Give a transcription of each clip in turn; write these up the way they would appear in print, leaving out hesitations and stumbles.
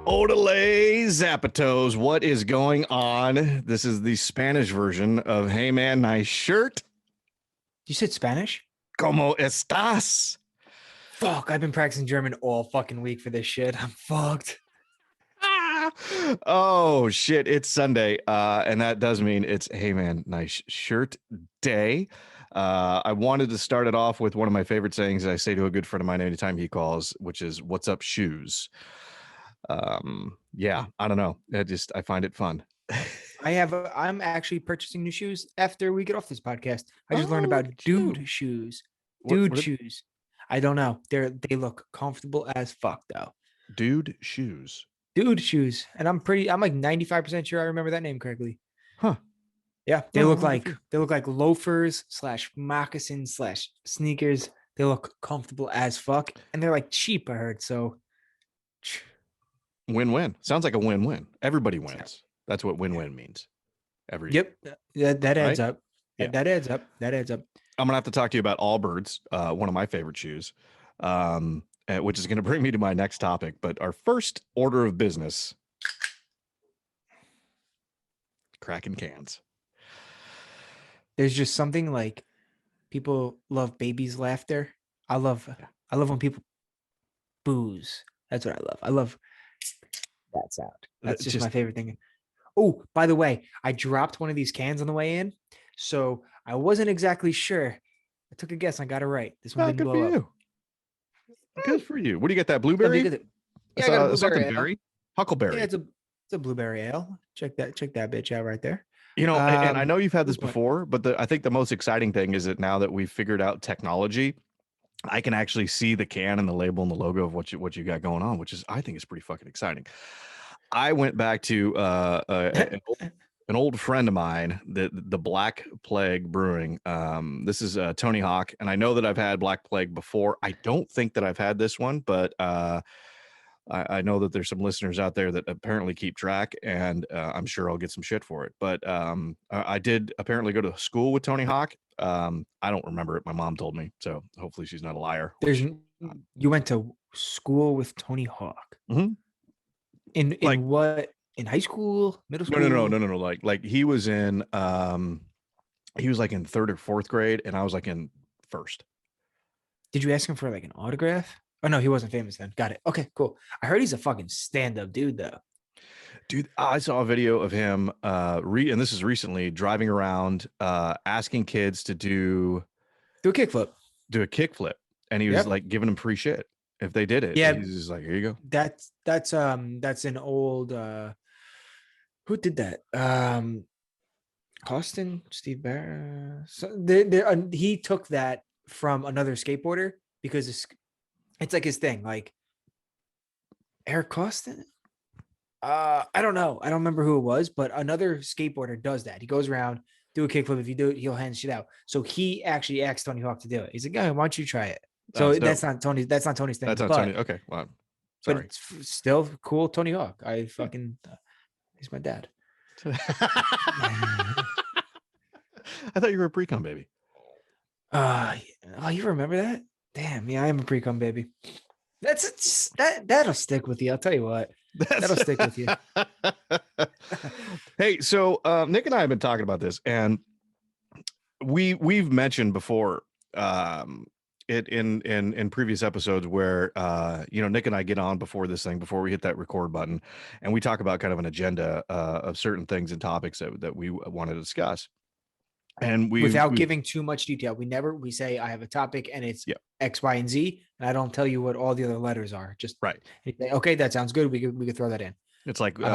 Odele Zapatos, what is going on? This is the Spanish version of Hey Man, Nice Shirt. You said Spanish? ¿Cómo estás? Fuck, I've been practicing German all fucking week for this shit. I'm fucked. Oh shit, it's Sunday. And that does mean it's Hey Man, Nice Shirt Day. I wanted to start it off with one of my favorite sayings I say to a good friend of mine anytime he calls, which is "What's up, shoes?" Yeah, I don't know. I find it fun. I'm actually purchasing new shoes after we get off this podcast. I just learned about dude shoes. Dude shoes. I don't know. They look comfortable as fuck though. Dude shoes. Dude shoes. And I'm like 95% sure I remember that name correctly. Huh. Yeah, they look like loafers / moccasins / sneakers. They look comfortable as fuck. And they're like cheap, I heard. So win-win. Sounds like a win-win. Everybody wins. That's what win-win means. Yep. That adds up. Yeah. That adds up. I'm gonna have to talk to you about Allbirds, one of my favorite shoes, which is going to bring me to my next topic. But our first order of business: cracking cans. There's just something like people love babies' laughter. I love when people booze. That's what I love. I love that sound. That's just my favorite thing. Oh, by the way, I dropped one of these cans on the way in, so I wasn't exactly sure. I took a guess. I got it right. This one didn't blow up. Good for you. What do you get? That blueberry? Yeah, I got a blueberry. Huckleberry. Yeah, it's a blueberry ale. Check that bitch out right there. You know, and I know you've had this before, but I think the most exciting thing is that now that we've figured out technology, I can actually see the can and the label and the logo of what you got going on, which is, I think, is pretty fucking exciting. I went back to an old friend of mine, the Black Plague Brewing. This is Tony Hawk, and I know that I've had Black Plague before. I don't think that I've had this one, but I know that there's some listeners out there that apparently keep track, and I'm sure I'll get some shit for it. But I did apparently go to school with Tony Hawk. I don't remember it. My mom told me, so hopefully she's not a liar. You went to school with Tony Hawk? Mm-hmm. In what? In high school, middle school? No. Like he was in he was like in 3rd or 4th grade, and I was like in 1st. Did you ask him for like an autograph? Oh no, he wasn't famous then. Got it. Okay, cool. I heard he's a fucking stand-up dude though. Dude, I saw a video of him and this is recently, driving around asking kids to do a kickflip. And he was like giving them free shit if they did it. Yeah, he's just like, here you go. That's an old who did that? Austin, Steve Barr. So he took that from another skateboarder because it's like his thing. Like Eric Costin. I don't know. I don't remember who it was, but another skateboarder does that. He goes around, do a kickflip. If you do it, he'll hand shit out. So he actually asked Tony Hawk to do it. He's like, "Oh, why don't you try it?" So that's not Tony's thing. That's not Tony. Okay, well, sorry. But it's still cool. Tony Hawk. I fucking he's my dad. I thought you were a pre-cum baby. Oh, you remember that? Damn, yeah, I am a pre-cum baby. That'll stick with you. I'll tell you what. That'll stick with you. Hey, so Nick and I have been talking about this, and we've mentioned before it in previous episodes where Nick and I get on before we hit that record button, and we talk about kind of an agenda of certain things and topics that we want to discuss. And without giving too much detail, we say I have a topic and it's X, Y, and Z, and I don't tell you what all the other letters are. Just right. Okay, that sounds good. We could throw that in. It's like a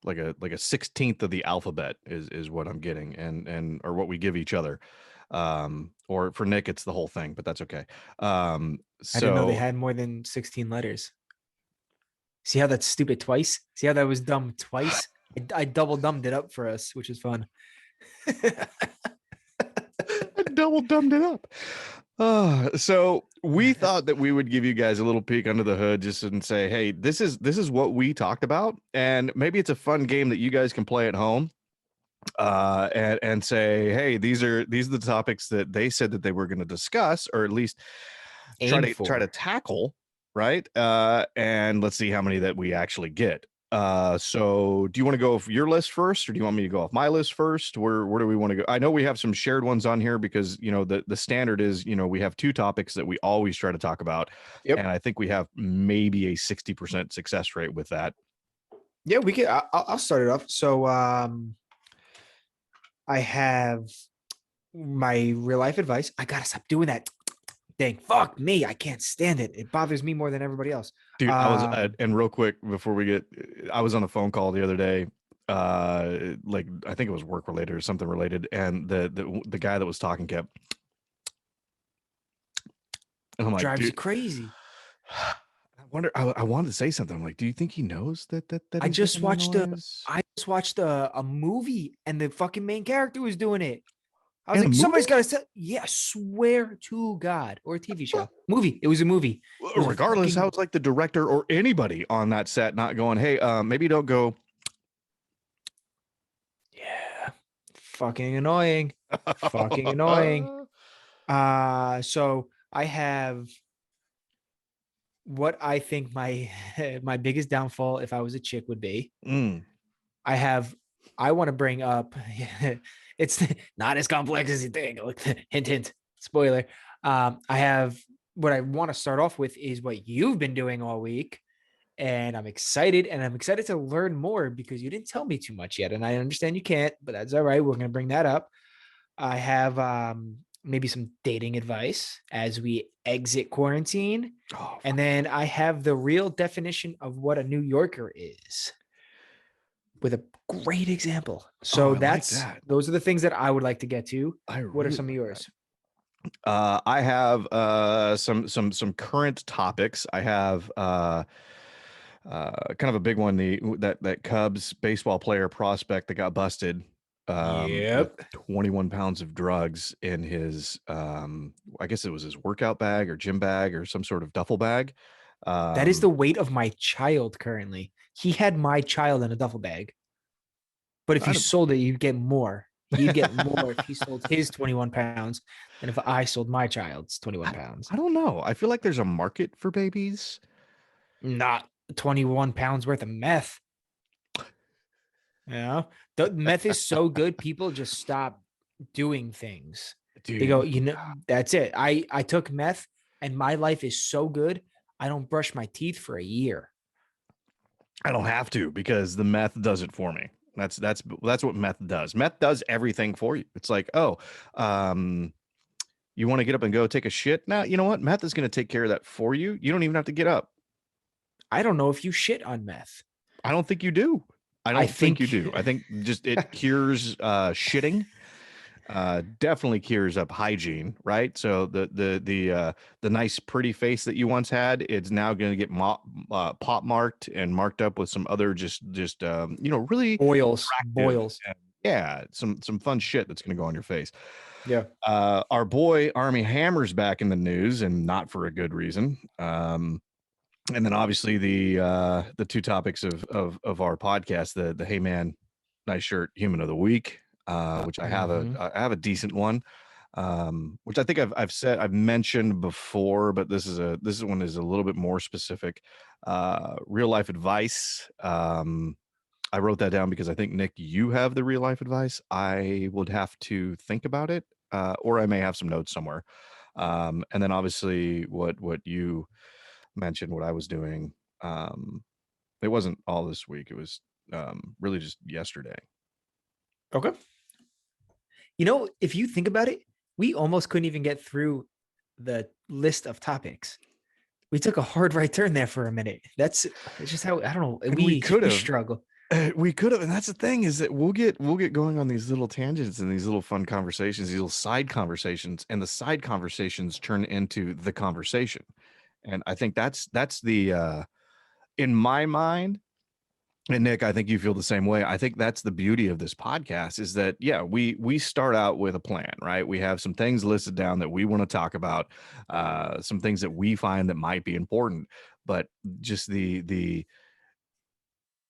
16th of the alphabet is what I'm getting, and or what we give each other. Or for Nick, it's the whole thing, but that's okay. I didn't know they had more than 16 letters. See how that's stupid twice? See how that was dumb twice? I double dumbed it up for us, which is fun. I double dumbed it up. So we thought that we would give you guys a little peek under the hood just and say, hey, this is what we talked about, and maybe it's a fun game that you guys can play at home. And say, hey, these are the topics that they said that they were going to discuss, or at least try to tackle. right? And let's see how many that we actually get. So do you want to go off your list first, or do you want me to go off my list first? Where do we want to go? I know we have some shared ones on here because the standard is we have two topics that we always try to talk about, Yep. and I think we have maybe a 60% success rate with that. Yeah, we can. I'll start it off. So I have my real life advice. I gotta stop doing that thing. Fuck me, I can't stand it. It bothers me more than everybody else. Dude, I was and real quick before we get, I was on a phone call the other day, like I think it was work related or something related, and the guy that was talking kept, and I'm like, drives you dude, crazy. I wonder. I wanted to say something. I'm like, do you think he knows that I he's just making that watched noise? a movie and the fucking main character was doing it. I was In a like, somebody's movie? got to say, yeah, swear to God, or a TV show, movie. It was a movie. It was a Regardless, how fucking it's like the director or anybody on that set not going, hey, maybe don't go. yeah, fucking annoying, fucking annoying. So I have what I think my my biggest downfall if I was a chick would be. Mm. I want to bring up it's not as complex as you think. Hint, hint, spoiler. I have what I want to start off with is what you've been doing all week. And I'm excited to learn more because you didn't tell me too much yet. And I understand you can't, but that's all right. We're going to bring that up. I have maybe some dating advice as we exit quarantine. Oh, And then I have the real definition of what a New Yorker is with a great example. So I like that. those are the things that I would like to get to. I What are really some of like yours? I have some current topics. I have kind of a big one, that Cubs baseball player prospect that got busted with Yep. 21 pounds of drugs in his I guess it was his workout bag or gym bag or some sort of duffel bag. That is Um, the weight of my child currently. He had my child in a duffel bag. But if I you don't, sold it, you'd get more. He'd get more if he sold his 21 pounds than if I sold my child's 21 pounds. I don't know. I feel like there's a market for babies. Not 21 pounds worth of meth. You know, the meth is so good, people just stop doing things. They go, Dude, that's it. I took meth and my life is so good. I don't brush my teeth for a year. I don't have to because the meth does it for me. That's what meth does. Meth does everything for you. It's like, oh, you want to get up and go take a shit? Now, you know what? Meth is going to take care of that for you. You don't even have to get up. I don't know if you shit on meth. I don't think you do. I I don't think you think do. I think just it cures shitting. Definitely cures up hygiene, right? So the nice pretty face that you once had, it's now going to get pop marked and marked up with some other just really attractive, boils. yeah, some fun shit that's going to go on your face. Yeah. Our boy Army Hammer's back in the news, and not for a good reason. And then obviously the two topics of our podcast, the Hey Man, Nice Shirt Human of the Week, which I have a decent one, which I think I've mentioned before, but this one is a little bit more specific. Real life advice. I wrote that down because I think, Nick, you have the real life advice. I would have to think about it, or I may have some notes somewhere. And then obviously what you mentioned, what I was doing. It wasn't all this week. It was really just yesterday. Okay. If you think about it, we almost couldn't even get through the list of topics. We took a hard right turn there for a minute. It's just how I don't know. And We struggle. We could have, and that's the thing, is that we'll get going on these little tangents and these little fun conversations, these little side conversations, and the side conversations turn into the conversation. And I think that's the in my mind, and Nick, I think you feel the same way. I think that's the beauty of this podcast, is that, yeah, we start out with a plan, right? We have some things listed down that we want to talk about, some things that we find that might be important, but just the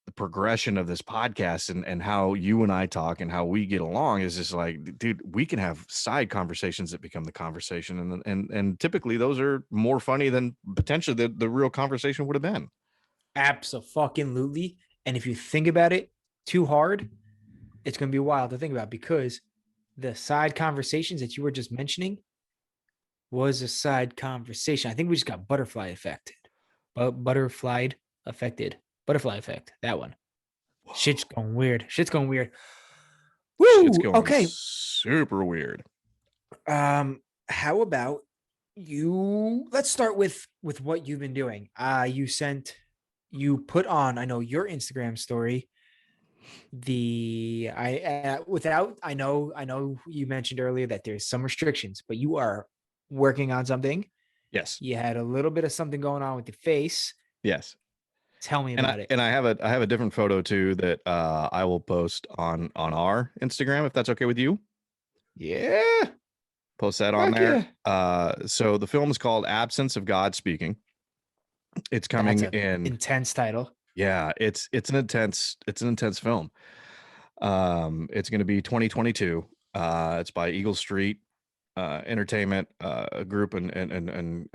the progression of this podcast and how you and I talk and how we get along is just like, dude, we can have side conversations that become the conversation. And typically those are more funny than potentially the real conversation would have been. Absolutely. And if you think about it too hard, it's going to be wild to think about, because the side conversations that you were just mentioning was a side conversation. I think we just got butterfly affected. Butterfly effect. That one. Whoa. Shit's going weird. Woo! Shit's going okay. Super weird. How about you? Let's start with what you've been doing. You put on, I know, your Instagram story. I know you mentioned earlier that there's some restrictions, but you are working on something. Yes. You had a little bit of something going on with your face. Yes. Tell me about it. And I have a different photo too that I will post on our Instagram, if that's okay with you. Yeah. Post that on there. Yeah. So the film is called Absence of God Speaking. It's coming in intense title. Yeah, it's an intense film. It's going to be 2022. It's by Eagle Street Entertainment, a group and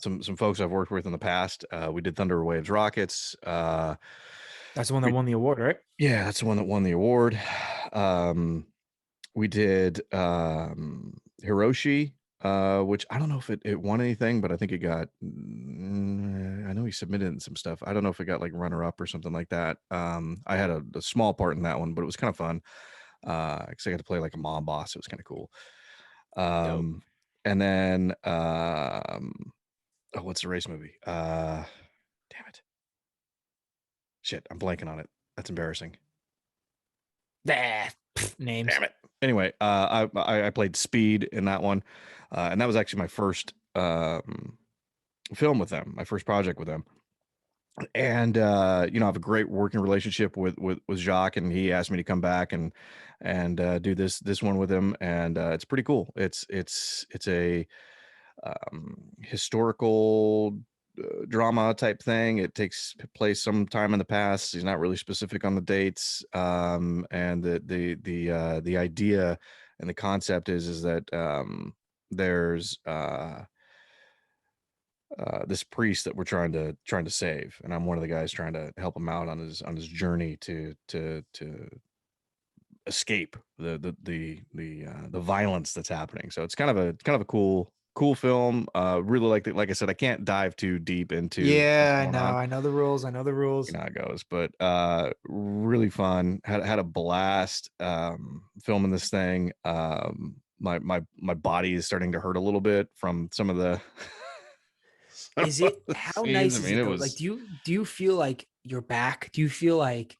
some folks I've worked with in the past. We did Thunder Waves Rockets. That's the one that won the award, right? Yeah, that's the one that won the award. We did Hiroshi, which I don't know if it won anything, but I think it got, I know he submitted some stuff. I don't know if it got like runner up or something like that. I had a small part in that one, but it was kind of fun. Because I got to play like a mob boss. It was kind of cool. And then, what's the race movie? Damn it. Shit, I'm blanking on it. That's embarrassing. Names. Damn it. Anyway, I played Speed in that one, and that was actually my first film with them, my first project with them. And I have a great working relationship with Jacques, and he asked me to come back and do this one with him, and it's pretty cool. It's a historical drama type thing. It takes place sometime in the past. He's not really specific on the dates. And the idea and the concept is that there's this priest that we're trying to save, and I'm one of the guys trying to help him out on his journey to escape the violence that's happening. So it's kind of a cool film. Really like I said, I can't dive too deep into. Yeah, I know the rules. You know how it goes, but really fun. Had a blast filming this thing. My body is starting to hurt a little bit from some of the is it how nice is it though? Like, do you feel like you're back? Do you feel like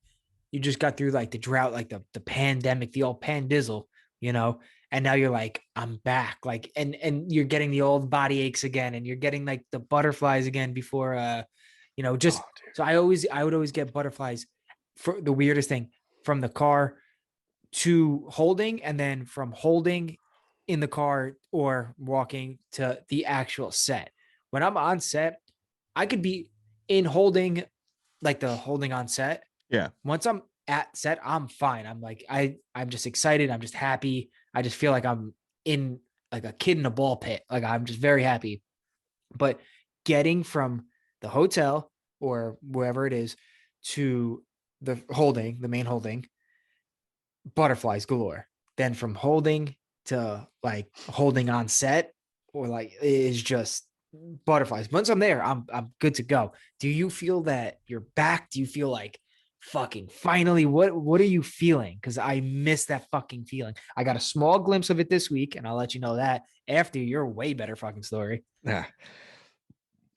you just got through like the drought, like the pandemic, the old pandizzle, and now you're like, I'm back, like, and you're getting the old body aches again, and you're getting like the butterflies again before so I would always get butterflies for the weirdest thing, from the car to holding, and then from holding in the car or walking to the actual set. When I'm on set, I could be in holding, like the holding on set. Yeah. Once I'm at set, I'm fine. I'm like, I'm just excited. I'm just happy. I just feel like I'm in like a kid in a ball pit. Like, I'm just very happy. But getting from the hotel or wherever it is to the main holding, butterflies galore. Then from holding to like holding on set, or like, is just butterflies. Once I'm there, I'm good to go. Do you feel that you're back? Do you feel like fucking finally? What are you feeling? Because I miss that fucking feeling. I got a small glimpse of it this week, and I'll let you know that after your way better fucking story. Yeah.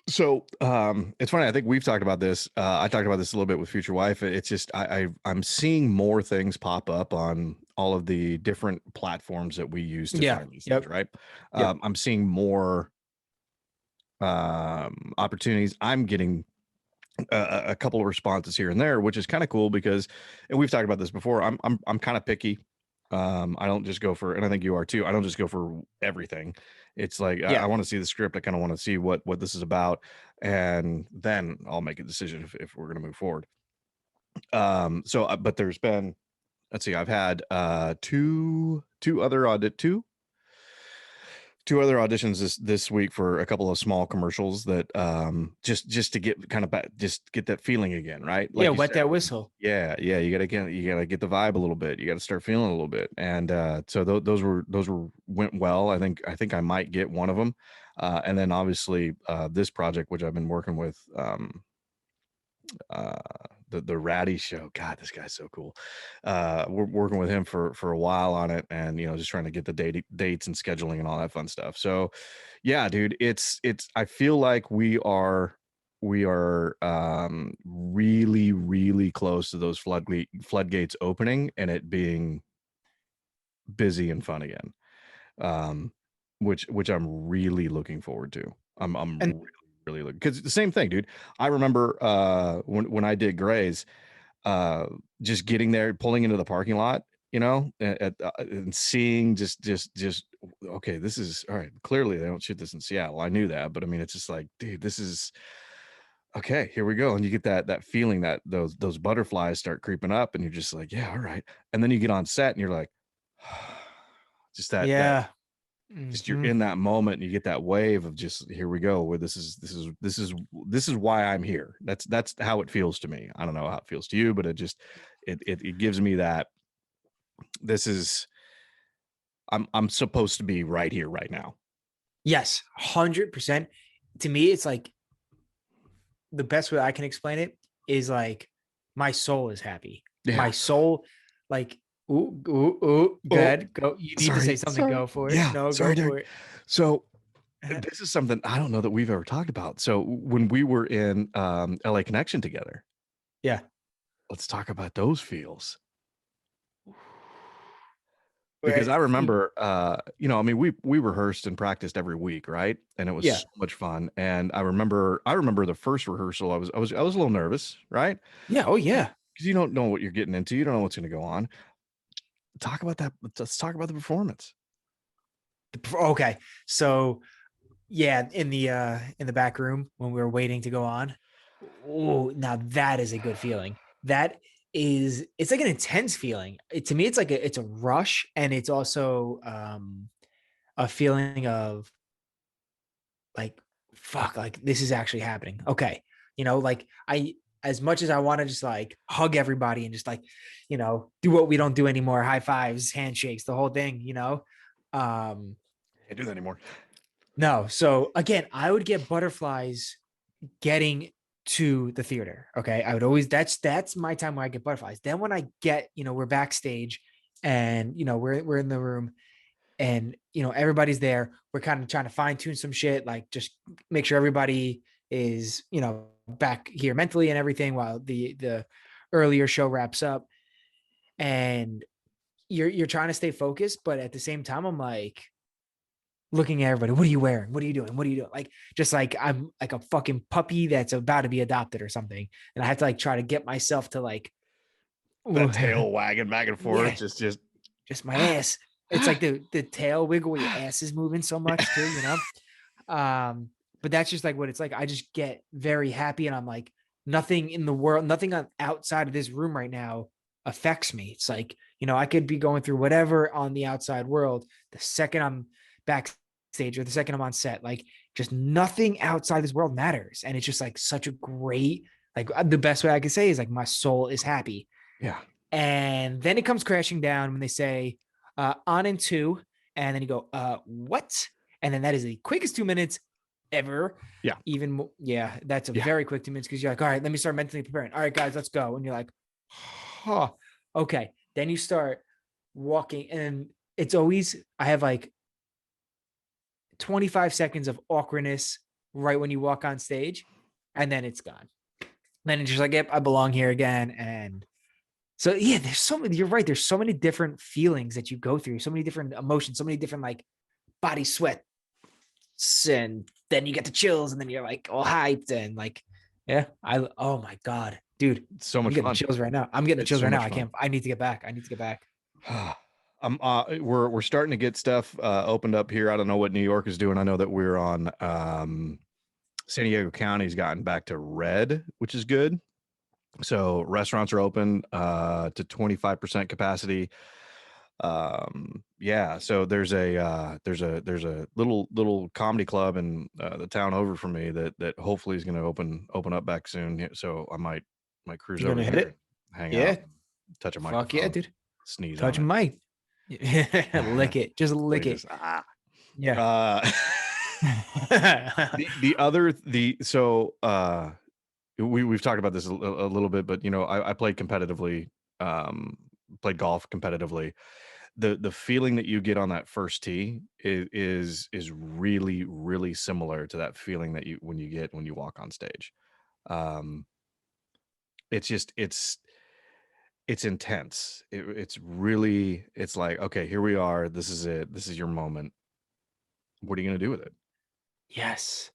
So it's funny. I think we've talked about this. I talked about this a little bit with Future Wife. It's just I'm seeing more things pop up on all of the different platforms that we use to find these things, right? I'm seeing more opportunities. I'm getting a couple of responses here and there, which is kind of cool because, and we've talked about this before. I'm kind of picky. I don't just go for, and I think you are too. I don't just go for everything. It's like, I want to see the script. I kind of want to see what this is about, and then I'll make a decision if we're going to move forward. But there's been, let's see, I've had two other auditions this week for a couple of small commercials that just to get kind of just get that feeling again, right? Yeah, Like you wet said, that whistle. yeah, you gotta get the vibe a little bit. You gotta start feeling a little bit, and so those were went well. I think I might get one of them, and then obviously this project which I've been working with. Uh the Ratty Show. God, this guy's so cool. We're working with him for a while on it, and just trying to get the dates and scheduling and all that fun stuff. So yeah, dude, it's I feel like we are really, really close to those floodgates opening and it being busy and fun again. Um which I'm really looking forward to. I'm And really looking, because the same thing, dude. I remember when I did Grays, uh just getting there, pulling into the parking lot, and seeing just okay, this is all right. Clearly they don't shoot this in Seattle. I knew that, but I mean, it's just like, dude, this is okay, here we go. And you get that feeling that those butterflies start creeping up, and you're just like, yeah, all right. And then you get on set and you're like, just that yeah. just you're Hmm. in that moment and you get that wave of just, here we go, where this is why I'm here. That's how it feels to me. I don't know how it feels to you, but it gives me that this is, I'm supposed to be right here right now. Yes, 100%. To me, it's like the best way I can explain it is like my soul is happy. My Yeah. soul, like, ooh, ooh, ooh, Oh, good. Go. You need to say something. sorry. Go for it. Yeah, No, sorry, go Derek. for it. So Uh-huh. this is something I don't know that we've ever talked about. So when we were in LA Connection together, Yeah. let's talk about those feels. Because Right. I remember, I mean, we rehearsed and practiced every week, right? And it was Yeah. so much fun. And I remember the first rehearsal, I was a little nervous, right? Yeah. Oh, yeah. Because you don't know what you're getting into, you don't know what's going to go on. Talk about that. Let's talk about the performance. Okay. So yeah, in the back room when we were waiting to go on. Oh, now that is a good feeling. That is, it's like an intense feeling. To me, it's like it's a rush, and it's also a feeling of like, fuck, like this is actually happening. Okay. Like as much as I want to just like hug everybody and just like, do what we don't do anymore, high fives, handshakes, the whole thing. Um, Can't do that anymore. no. So again, I would get butterflies getting to the theater. Okay. I would always, that's my time where I get butterflies. Then when I get, we're backstage and, we're in the room and everybody's there, we're kind of trying to fine tune some shit, like just make sure everybody is back here mentally and everything while the earlier show wraps up, and you're trying to stay focused, but at the same time I'm like looking at everybody, what are you wearing, what are you doing, what are you doing, like just like I'm like a fucking puppy that's about to be adopted or something, and I have to like try to get myself to like That tail wagging back and forth, yeah, just just my ass. It's like the tail wiggle where your ass is moving so much too. But that's just like what it's like. I just get very happy, and I'm like, nothing in the world, nothing outside of this room right now affects me. It's like, I could be going through whatever on the outside world. The second I'm backstage or the second I'm on set, like just nothing outside this world matters. And it's just like such a great, like the best way I could say is like my soul is happy. yeah, And then it comes crashing down when they say on in two, and then you go, what? And then that is the quickest 2 minutes ever. yeah, Even yeah, that's a yeah. very quick 2 minutes because you're like, all right, let me start mentally preparing. All right, guys, let's go. And you're like, huh, okay. Then you start walking, and it's always, I have like 25 seconds of awkwardness right when you walk on stage, and then it's gone. Then it's just like, yep, I belong here again. And so yeah, there's so many, you're right. There's so many different feelings that you go through, so many different emotions, so many different like body sweat, and then you get the chills, and then you're like all hyped and like, yeah, oh my God, dude, It's so I'm much getting the fun. chills right now. I'm getting the It's chills so right now. much fun. I need to get back. I need to get back. We're starting to get stuff opened up here. I don't know what New York is doing. I know that we're on San Diego County's gotten back to red, which is good. So restaurants are open to 25% capacity. Yeah, so there's a little comedy club in the town over from me that hopefully is going to open up back soon. So I might cruise You over gonna hit there, it? hang out, Yeah. touch a Fuck yeah, microphone, dude. sneeze Touch on mic. Lick it. Just it. lick it. Just Yeah. uh the other the so we've talked about this a little bit, but I played competitively, played golf competitively. The feeling that you get on that first tee is really, really similar to that feeling that you get when you walk on stage. Um, it's just it's intense. It's really, it's like, okay, here we are. This is it. This is your moment. What are you gonna do with it? Yes.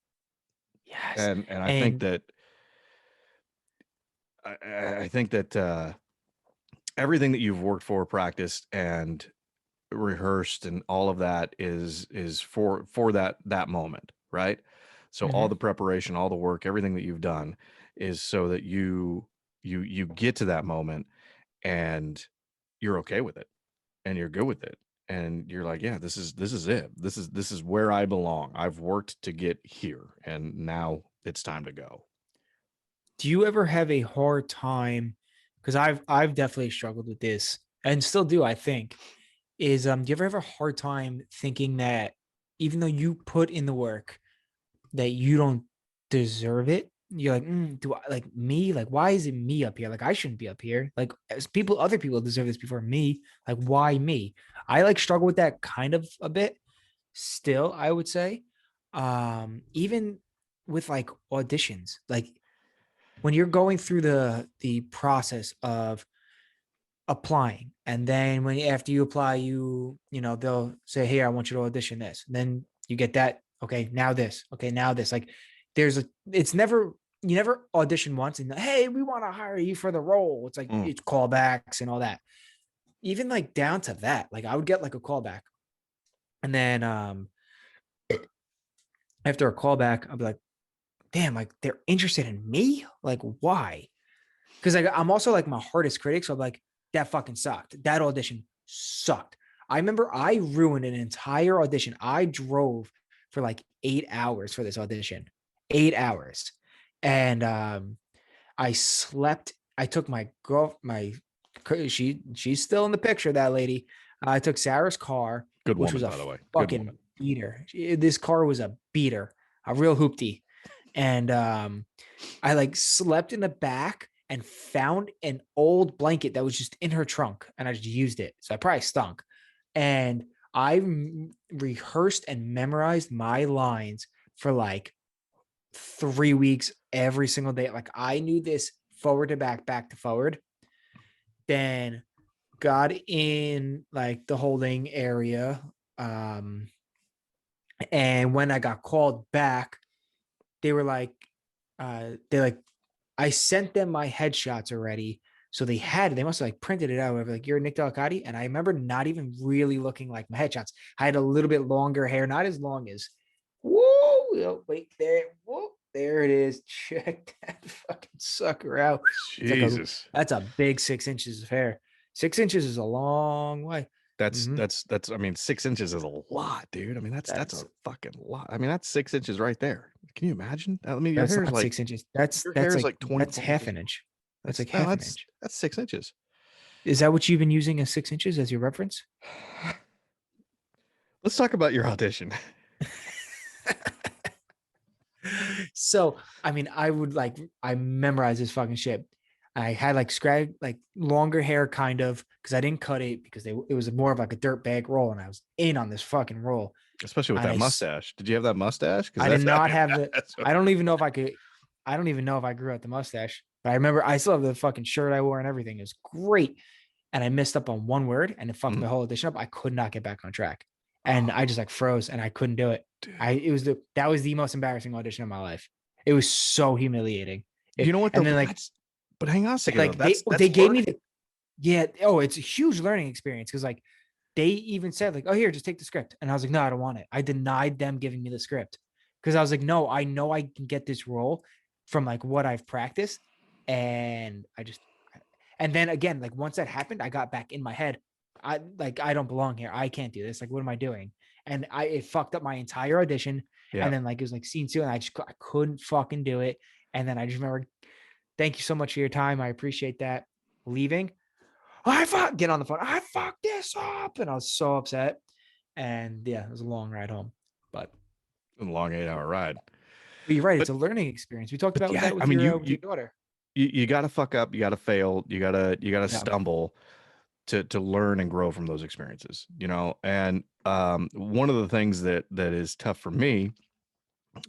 Yes. And I think And that I think that everything that you've worked for, practiced, and rehearsed, and all of that is for that moment, right? So all mhm. the preparation, all the work, everything that you've done is so that you get to that moment and you're okay with it and you're good with it, and you're like, yeah, this is it. This is where I belong. I've worked to get here, and now it's time to go. Do you ever have a hard time? Because I've definitely struggled with this and still do, I think. Do you ever have a hard time thinking that even though you put in the work, that you don't deserve it? You're like, do I like me? Like, why is it me up here? Like, I shouldn't be up here. Like, as people, other people deserve this before me. Like, why me? I like struggle with that kind of a bit still, I would say. Even with like auditions, like when you're going through the process of applying, and then when after you apply, they'll say, hey, I want you to audition this, and then you get that, okay, now this, okay, now this, like there's a it's never, you never audition once and hey, we want to hire you for the role. It's like Mm. it's callbacks and all that. Even like down to that, like I would get like a callback, and then after a callback I'd be like, damn, like they're interested in me, like why? Because like I'm also like my hardest critic, so I'm like, that fucking sucked. That audition sucked. I remember I ruined an entire audition. I drove for like 8 hours for this audition, 8 hours, and I slept. I took my girl, she's still in the picture. That lady. I took Sarah's car, Good which woman, was a by the way. Good fucking woman. beater. This car was a beater, a real hoopty, and I like slept in the back and found an old blanket that was just in her trunk, and I just used it. So I probably stunk. And I rehearsed and memorized my lines for like 3 weeks every single day. Like I knew this forward to back to forward. Then got in like the holding area. Um, and when I got called back, they were like, I sent them my headshots already. So they had it. They must have like printed it out. Whatever, like, you're Nick Delicati. And I remember not even really looking like my headshots. I had a little bit longer hair, not as long as, whoa, wait, there it is. Check that fucking sucker out. It's like Jesus. that's a big 6 inches of hair. 6 inches is a long way. Mm-hmm. That's I mean, 6 inches is a lot, dude. I mean, that's a That's fucking lot. I mean, that's 6 inches right there. Can you imagine? I mean, your that's hair is not like 6 inches. That's your that's hair is like like 24 that's half inches an long. inch. That's like half an inch. That's 6 inches. Is that what you've been using as 6 inches as your reference? Let's talk about your audition. So, I mean, I memorized this fucking shit. I had like scrag, like longer hair, kind of, because I didn't cut it because it was more of like a dirt bag roll, and I was in on this fucking roll. Especially with And that mustache. Did you have that mustache? Because I did that's not have the. that's what, I don't even know if I could. I don't even know if I grew out the mustache. But I remember I still have the fucking shirt I wore and everything. It was great, and I messed up on one word, and it fucked the whole audition up. I could not get back on track, and I just like froze, and I couldn't do it. dude. That was the most embarrassing audition of my life. It was so humiliating. You know what And though? then But like but hang on a second though. like That's they gave me learning. the, yeah, oh, it's a huge learning experience because like they even said like, oh, here, just take the script, and I was like, no, I don't want it. I denied them giving me the script because I was like, no, I know I can get this role from like what I've practiced. And and then again, like once that happened, I got back in my head. I don't belong here. I can't do this. Like, what am I doing? And it fucked up my entire audition. Yeah. And then like it was like scene 2, and I couldn't fucking do it. And then I just remember, thank you so much for your time. I appreciate that. Leaving, get on the phone. I fucked this up, and I was so upset. And yeah, it was a long ride home. But A long 8-hour ride. you're right. It's But a learning experience. We talked about yeah, that I with mean, your you daughter. you got to fuck up, you got to fail, you got to Yeah, stumble to learn and grow from those experiences, you know. And one of the things that is tough for me.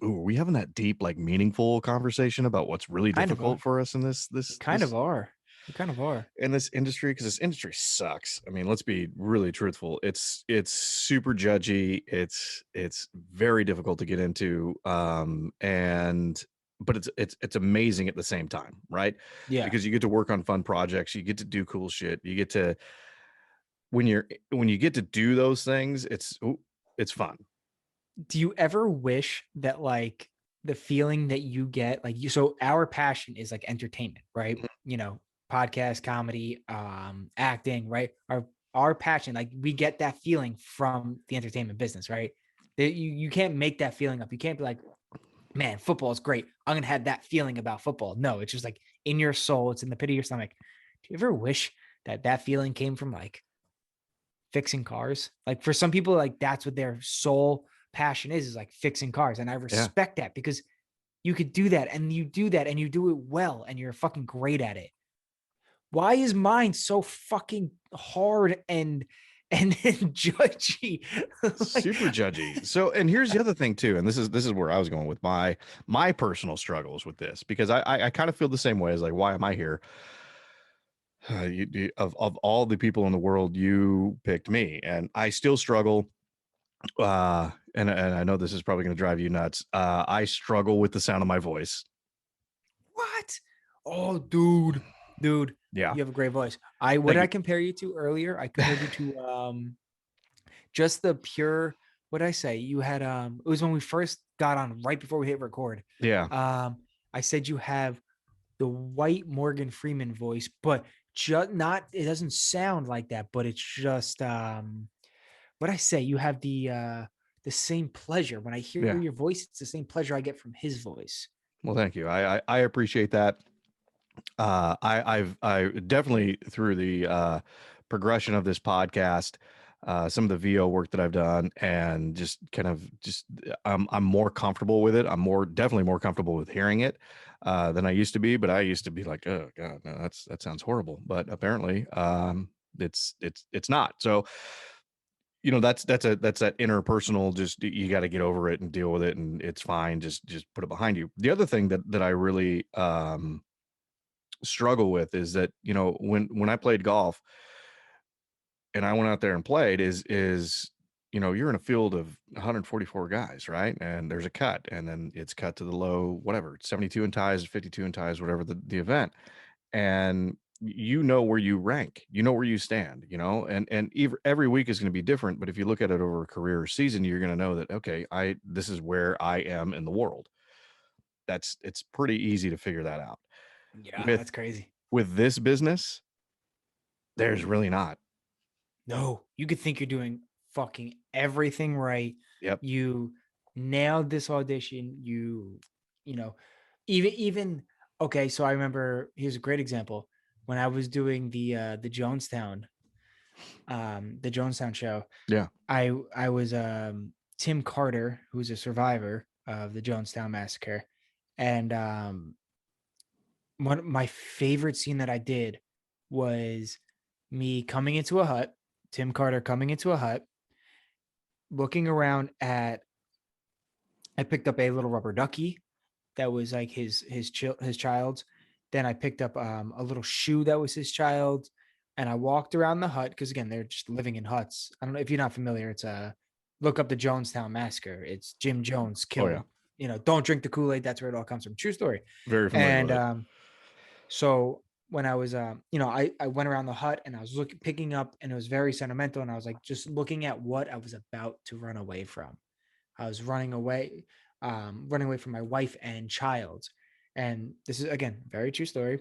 Ooh, are we having that deep, like meaningful conversation about what's really kind of are. difficult for us in this We this kind of this are. We kind of are. in this industry? Because this industry sucks. I mean, let's be really truthful. It's super judgy. It's very difficult to get into. And but it's amazing at the same time, right? Yeah. Because you get to work on fun projects, you get to do cool shit. You get to when you get to do those things, it's fun. Do you ever wish that like the feeling that you get, like you, so our passion is like entertainment, right? You know, podcast, comedy, acting, right? Our passion, like we get that feeling from the entertainment business, right? That you can't make that feeling up. You can't be like, man, football is great. I'm gonna have that feeling about football. No, it's just like in your soul, it's in the pit of your stomach. Do you ever wish that that feeling came from like fixing cars? Like for some people, like that's what their sole passion is like fixing cars. And I Yeah. respect that because you could do that and you do that and you do it well and you're fucking great at it. Why is mine so fucking hard and judgy? Like, Super judgy. So, and here's the other thing too, and this is where I was going with my personal struggles with this, because I kind of feel the same way as like, why am I here? Of all the people in the world, you picked me, and I still struggle. And I know this is probably going to drive you nuts. I struggle with the sound of my voice. what? Oh, dude, Yeah. you have a great voice. What Thank did you. I compare you to earlier? I compared you to just the pure, what did I say? You had it was when we first got on right before we hit record. Yeah. I said you have the white Morgan Freeman voice, but just not, it doesn't sound like that, but it's just what I say, you have the same pleasure. When I hear Yeah. your voice, it's the same pleasure I get from his voice. Well, thank you. I appreciate that. I definitely through the progression of this podcast, some of the VO work that I've done, and just kind of just I'm more comfortable with it. I'm definitely more comfortable with hearing it than I used to be. But I used to be like, oh god, no, that sounds horrible. But apparently, it's not. So you know, that's that interpersonal, just you got to get over it and deal with it, and it's fine. Just put it behind you. The other thing that I really struggle with is that, you know, when I played golf and I went out there and played, is you know, you're in a field of 144 guys, right? And there's a cut, and then it's cut to the low, whatever, 72 in ties, 52 in ties, whatever the event. And you know where you rank, you know where you stand, you know, and every week is going to be different. But if you look at it over a career or season, you're going to know that, okay, this is where I am in the world. It's pretty easy to figure that out. Yeah, With that's crazy. with this business, there's really not. No, you could think you're doing fucking everything right. Yep. You nailed this audition. You know, even okay. So I remember, here's a great example. When I was doing the Jonestown show, Yeah. I was Tim Carter, who's a survivor of the Jonestown massacre, and one of my favorite scene that I did was me coming into a hut, Tim Carter coming into a hut, looking around at. I picked up a little rubber ducky that was like his child's. Then I picked up a little shoe that was his child, and I walked around the hut because again they're just living in huts. I don't know if you're not familiar. It's a look up the Jonestown massacre. It's Jim Jones Oh yeah. killed. You know, don't drink the Kool-Aid. That's where it all comes from. True story. Very familiar And with it. so when I was, I went around the hut and I was picking up, and it was very sentimental. And I was like, just looking at what I was about to run away from. I was running away from my wife and child. And this is, again, very true story.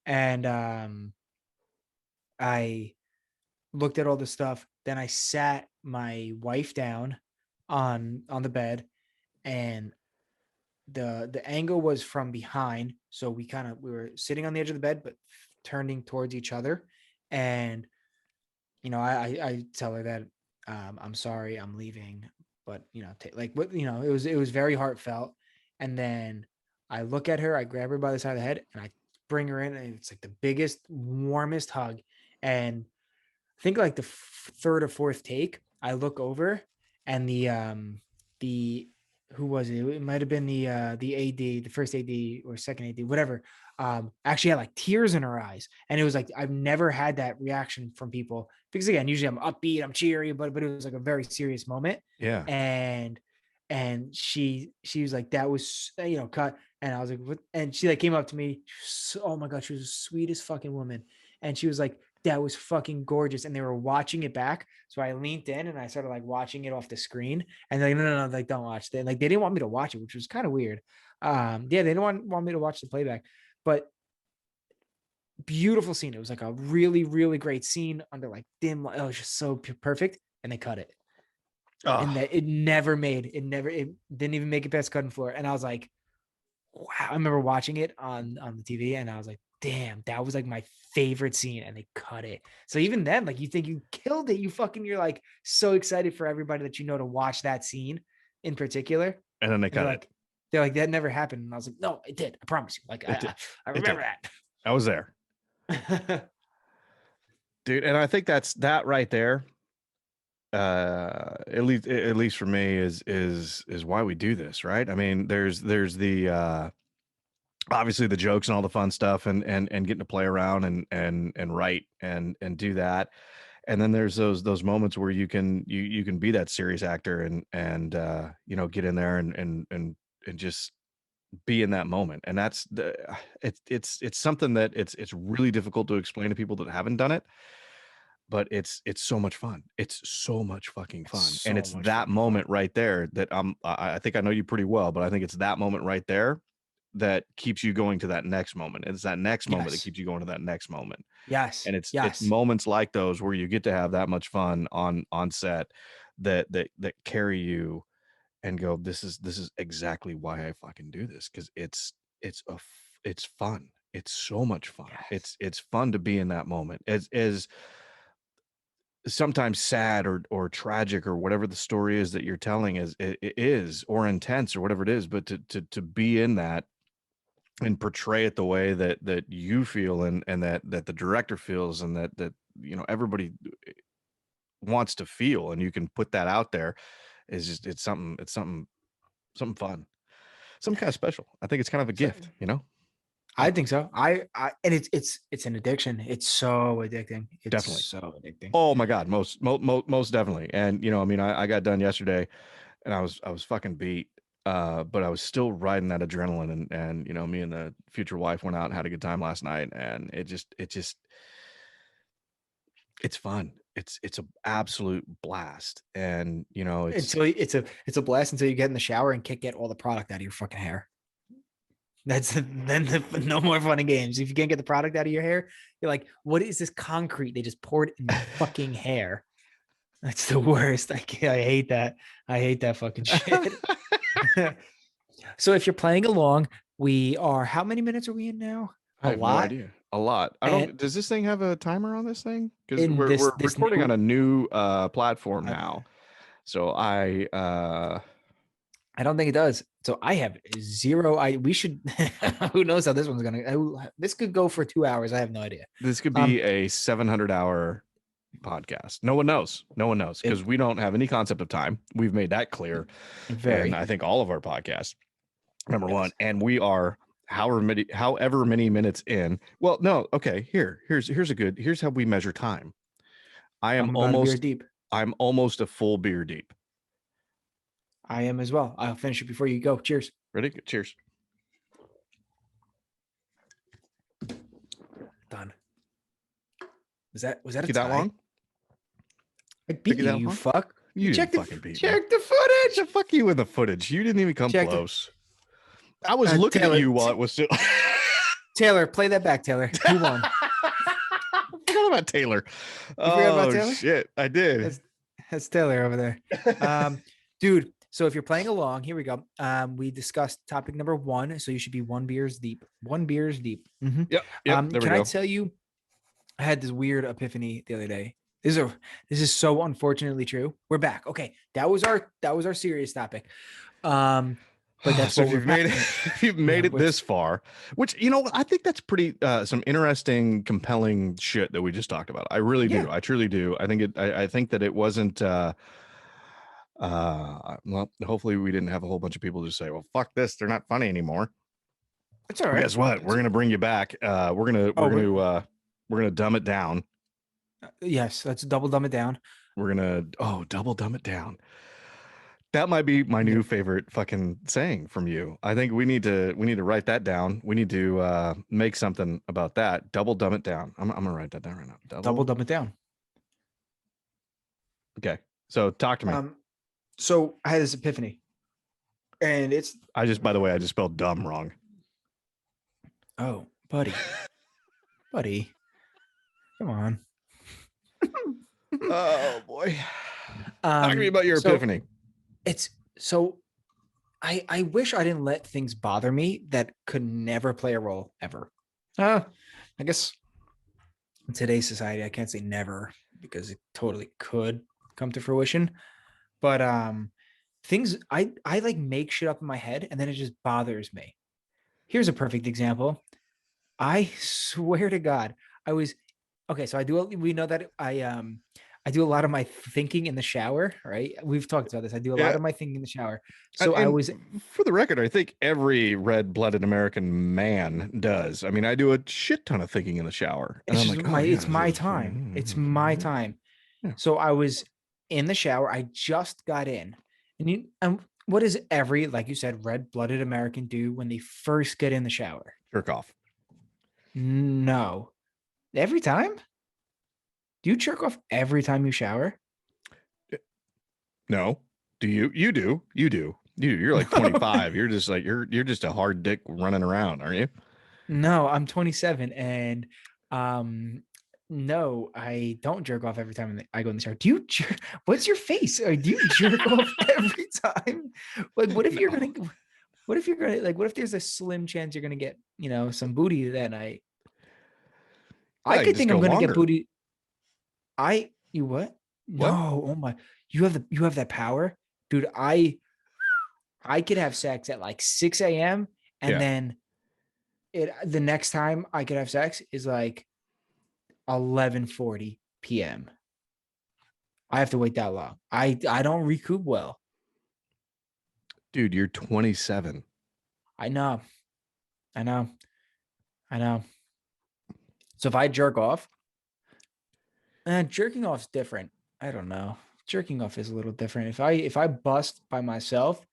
And I looked at all the stuff. Then I sat my wife down on the bed, and the angle was from behind. So we were sitting on the edge of the bed, but turning towards each other. And, I tell her that I'm sorry, I'm leaving, but it was very heartfelt. And then I look at her, I grab her by the side of the head, and I bring her in, and it's like the biggest, warmest hug. And I think like the third or fourth take, I look over, and the who was it? It might have been the AD, the first AD or second AD, whatever. Actually had like tears in her eyes, and it was like I've never had that reaction from people, because again, usually I'm upbeat, I'm cheery, but it was like a very serious moment. Yeah. And she was like, that was cut. And I was like, what? And she like came up to me. Oh my god, she was the sweetest fucking woman. And she was like, that was fucking gorgeous. And they were watching it back. So I leaned in and I started like watching it off the screen. And like, no, like, don't watch it. Like, they didn't want me to watch it, which was kind of weird. Yeah, they didn't want me to watch the playback. But beautiful scene. It was like a really, really great scene under like dim light. Oh, it was just so perfect. And they cut it. And that it didn't even make it past cutting floor. And I was like, wow. I remember watching it on the TV, and I was like, damn, that was like my favorite scene, and they cut it. So even then, like, you think you killed it. You're like so excited for everybody that to watch that scene in particular. And then they cut it. They're like, that never happened. And I was like, no, it did. I promise you. Like, I remember that. I was there. Dude, and I think that's that right there. At least for me is why we do this, right? I mean, there's the obviously the jokes and all the fun stuff, and getting to play around and write and do that. And then there's those moments where you can be that serious actor and get in there and just be in that moment. And that's it's something that it's really difficult to explain to people that haven't done it, but it's so much fun. It's so much fucking fun. And it's that moment right there that I think I know you pretty well, but I think it's that moment right there that keeps you going to that next moment. It's that next moment that keeps you going to that next moment. Yes. And it's moments like those where you get to have that much fun on set that carry you and go, this is exactly why I fucking do this, because it's fun. It's so much fun. Yes. It's fun to be in that moment. As sometimes sad or tragic or whatever the story is that you're telling is or intense or whatever it is, but to be in that and portray it the way that you feel and that the director feels and that everybody wants to feel, and you can put that out there, is just it's something fun, some kind of special. I think it's kind of a gift, I think so. I and it's an addiction. It's so addicting. It's definitely so addicting. Oh my god, most definitely. And I mean, I got done yesterday and I was fucking beat, but I was still riding that adrenaline, and me and the future wife went out and had a good time last night, and it's fun. It's an absolute blast. And it's a blast until you get in the shower and can't get all the product out of your fucking hair. That's then no more fun and games. If you can't get the product out of your hair, you're like, what is this concrete they just poured in my fucking hair? That's the worst. I hate that. I hate that fucking shit. So if you're playing along, we are, how many minutes are we in now? I have no idea. A lot. Does this thing have a timer on this thing? Because we're recording on a new platform now. So I don't think it does. So I have zero. We should, who knows how this one's going to, this could go for 2 hours. I have no idea. This could be a 700-hour podcast. No one knows because we don't have any concept of time. We've made that clear. And I think all of our podcasts, number one, and we are however many minutes in. Well, no. Okay. Here's how we measure time. I'm almost deep. I'm almost a full beer deep. I am as well. I'll finish it before you go. Cheers. Ready? Cheers. Done. Was that a that long? I beat you, you fuck. You didn't fucking beat me. Check the footage. Fuck you in the footage. You didn't even come close. I was looking Taylor, at you while it was. Taylor, play that back, Taylor. Who won? I forgot about Taylor. You forgot about Oh Taylor? shit, I did. That's Taylor over there. Dude, so if you're playing along, here we go. We discussed topic number 1, so you should be 1 beers deep. 1 beers deep. Mm-hmm. Yep. There we Can I go. tell you, I had this weird epiphany the other day. This is so unfortunately true. We're back. Okay, that was our serious topic. But that's so what if you've made it this far, which I think that's pretty some interesting, compelling shit that we just talked about. I really do. I truly do. I think I think that it wasn't. Well, hopefully we didn't have a whole bunch of people just say, "Well, fuck this, they're not funny anymore." It's all right. Guess what? We're gonna bring you back. We're gonna dumb it down. Yes, let's double dumb it down. We're gonna double dumb it down. That might be my new favorite fucking saying from you. I think we need to write that down. We need to make something about that. Double dumb it down. I'm gonna write that down right now. Double dumb it down. Okay. So talk to me. So I had this epiphany. And by the way, I just spelled dumb wrong. Oh, buddy. Buddy. Come on. Oh boy. Talk to me about your epiphany. I wish I didn't let things bother me that could never play a role ever. I guess in today's society, I can't say never because it totally could come to fruition. But things I like make shit up in my head and then it just bothers me. Here's a perfect example. I swear to God, we know that I do a lot of my thinking in the shower, right? We've talked about this. I do a lot of my thinking in the shower. So for the record, I think every red-blooded American man does. I mean, I do a shit ton of thinking in the shower. And it's my time. It's my time. Yeah. So I was in the shower. I just got in. And what does every, like you said, red-blooded American do when they first get in the shower? Jerk off. No. Every time? Do you jerk off every time you shower? No. Do you? You do. You do. You're like 25. You're just like you're just a hard dick running around, aren't you? No, I'm 27 and no, I don't jerk off every time I go in the shower. Do you jerk? What's your face? Do you jerk off every time? Like what if you're gonna like what if there's a slim chance you're gonna get, some booty that night? I could think I'm gonna get booty. You what? No, oh my, you have that power, dude. I could have sex at like 6 a.m. and then the next time I could have sex is like 11:40 p.m. I have to wait that long. I don't recoup well. Dude, you're 27. I know. So if I jerk off, jerking off is different. I don't know. Jerking off is a little different. If I bust by myself,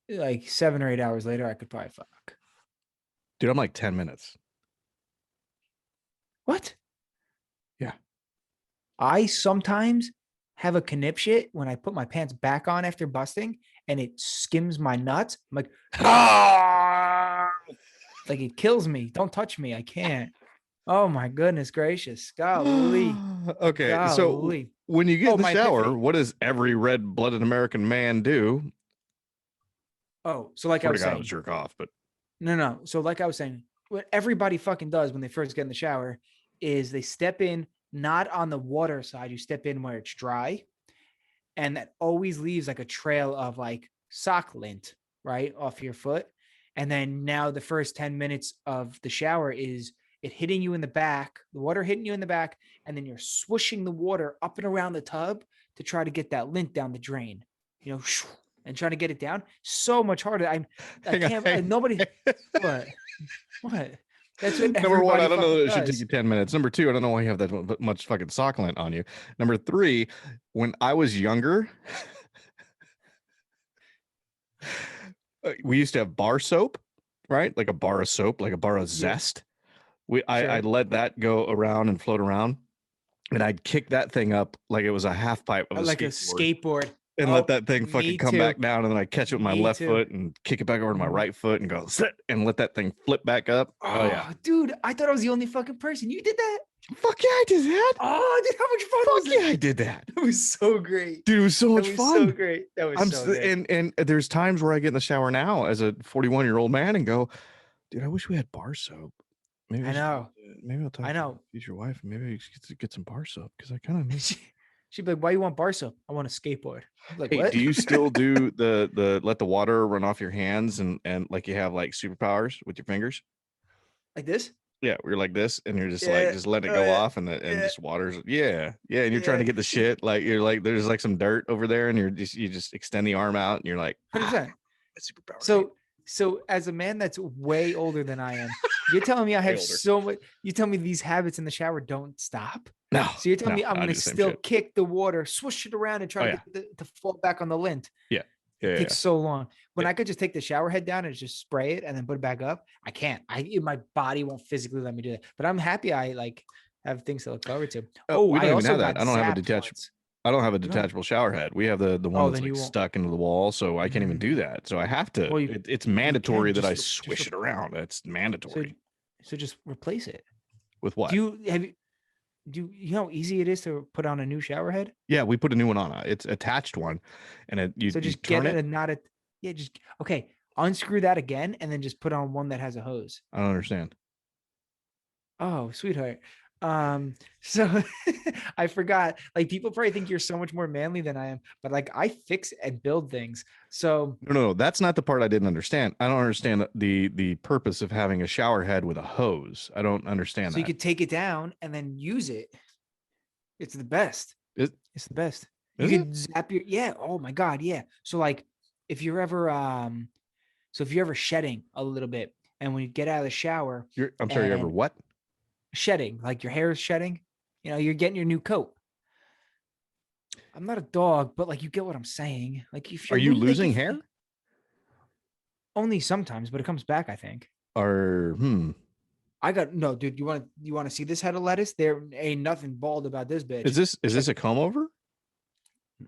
like 7 or 8 hours later, I could probably fuck. Dude, I'm like 10 minutes. What? Yeah. I sometimes have a conniption when I put my pants back on after busting and it skims my nuts. I'm like, ah! Like it kills me. Don't touch me. I can't. Oh my goodness gracious. Golly. Okay. Golly. So when you get in the shower, what does every red-blooded American man do? Oh, so like I was saying, jerk off, but no. So like I was saying, what everybody fucking does when they first get in the shower is they step in, not on the water side, you step in where it's dry. And that always leaves like a trail of like sock lint, right? Off your foot. And then now the first 10 minutes of the shower is it hitting you in the back, the water hitting you in the back, and then you're swooshing the water up and around the tub to try to get that lint down the drain, and trying to get it down. So much harder. I can't. Nobody. What? That's what. Number one, I don't know that it should take you 10 minutes. Number two, I don't know why you have that much fucking sock lint on you. Number three, when I was younger, we used to have bar soap, right? Like a bar of soap, like a bar of Zest. I'd let that go around and float around, and I'd kick that thing up like it was a half pipe of like a skateboard. and let that thing me fucking come too. back down, and then I catch it with my Me left too. foot and kick it back over to my Mhm. right foot and go sit and let that thing flip back up. Oh yeah. Oh, dude, I thought I was the only fucking person. You did that? Fuck yeah, I did that. Oh, dude, how much fun was Fuck yeah, it? I did that. That was so great. Dude, it was so That much was so fun. great. That was so good. And there's times where I get in the shower now as a 41-year-old man and go, dude, I wish we had bar soap. Maybe I know. maybe I'll talk I to know. my future wife and maybe I just get some bar soap because I kind of miss. She'd be like, "Why you want bar soap? I want a skateboard." I'm like, Hey, what? do you still do the let the water run off your hands and like you have like superpowers with your fingers? Like this? Yeah, we're like this, and you're just like Yeah. just letting it Oh go yeah. off, and Yeah. just water's yeah, and you're trying Yeah. to get the shit like you're like there's like some dirt over there, and you just extend the arm out, and you're like 100%. superpower. So as a man that's way older than I am, you're telling me I Way have older. so much. You tell me these habits in the shower don't stop. No, So you're telling me I'm I gonna do the same still shit. kick the water, swoosh it around, and try Oh to yeah, get to fall back on the lint. yeah, It yeah, takes so long. When Yeah. I could just take the shower head down and just spray it and then put it back up, I can't. My body won't physically let me do that. But I'm happy I like have things to look forward to. Oh, we I don't even also have that. got zapped once. I don't have a You don't? detachable shower head. We have the one Oh, that's then like you won't. stuck into the wall, so I can't even do Mm. that. So I have to. Well, It's you mandatory can that I just swish it around. It's so mandatory. so just replace it. With what? Do you know how easy it is to put on a new shower head? Yeah, we put a new one on. It's attached one, and you So just get turn it it. and not it. Yeah, just okay. Unscrew that again and then just put on one that has a hose. I don't understand. Oh, sweetheart. So I forgot. Like people probably think you're so much more manly than I am, but like I fix and build things. So No, that's not the part I didn't understand. I don't understand the purpose of having a shower head with a hose. I don't understand you that. could take it down and then use it. It's the best. Is, It's the best. You is it? could zap your yeah. Oh my god, yeah. So like if you're ever shedding a little bit and when you get out of the shower I'm sorry, you ever and what? shedding, like your hair is shedding, you're getting your new coat. I'm not a dog, but like you get what I'm saying. Like if Are you're you like losing if, hair? only sometimes, but it comes back, I think. Or I got no, dude. You want to see this head of lettuce? There ain't nothing bald about this bitch. is this a comb over?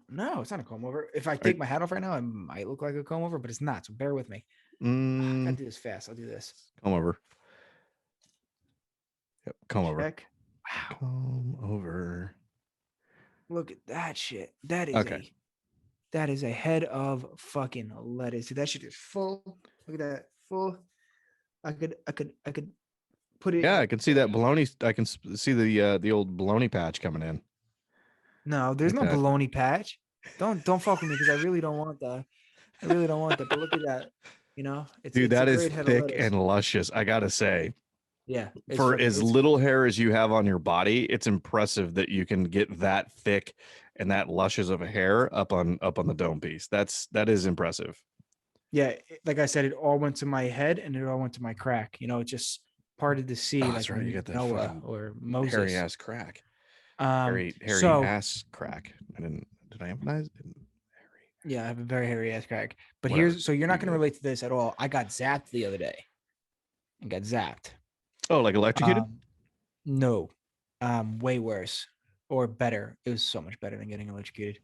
No, it's not a comb over. If I Are, take my hat off right now, it might look like a comb over, but it's not. So bear with me. I gotta do this fast. I'll do this. Comb over. Yep, comb over. Check. Wow. Comb over. Look at that shit. That is a head of fucking lettuce. Dude, that shit is full. Look at that. Full. I could put it. Yeah, I can see that baloney. I can see the old baloney patch coming in. No, there's Like no that. baloney patch. Don't fuck with me because I really don't want that. I really don't want that. But look at that. It's Dude, a that is great head of thick lettuce. and luscious. I gotta say, Yeah. for as little hair as you have on your body, it's impressive that you can get that thick and that luscious of a hair up on the dome piece. That is impressive. Yeah, like I said, it all went to my head and it all went to my crack. It just parted the sea like That's right. You got that Noah or Moses. hairy ass crack. Hairy ass crack. Did I emphasize? Yeah, I have a very hairy ass crack. But Whatever. so you're not going to relate to this at all. I got zapped the other day. I got zapped. Oh, like electrocuted? No, way worse or better. It was so much better than getting electrocuted.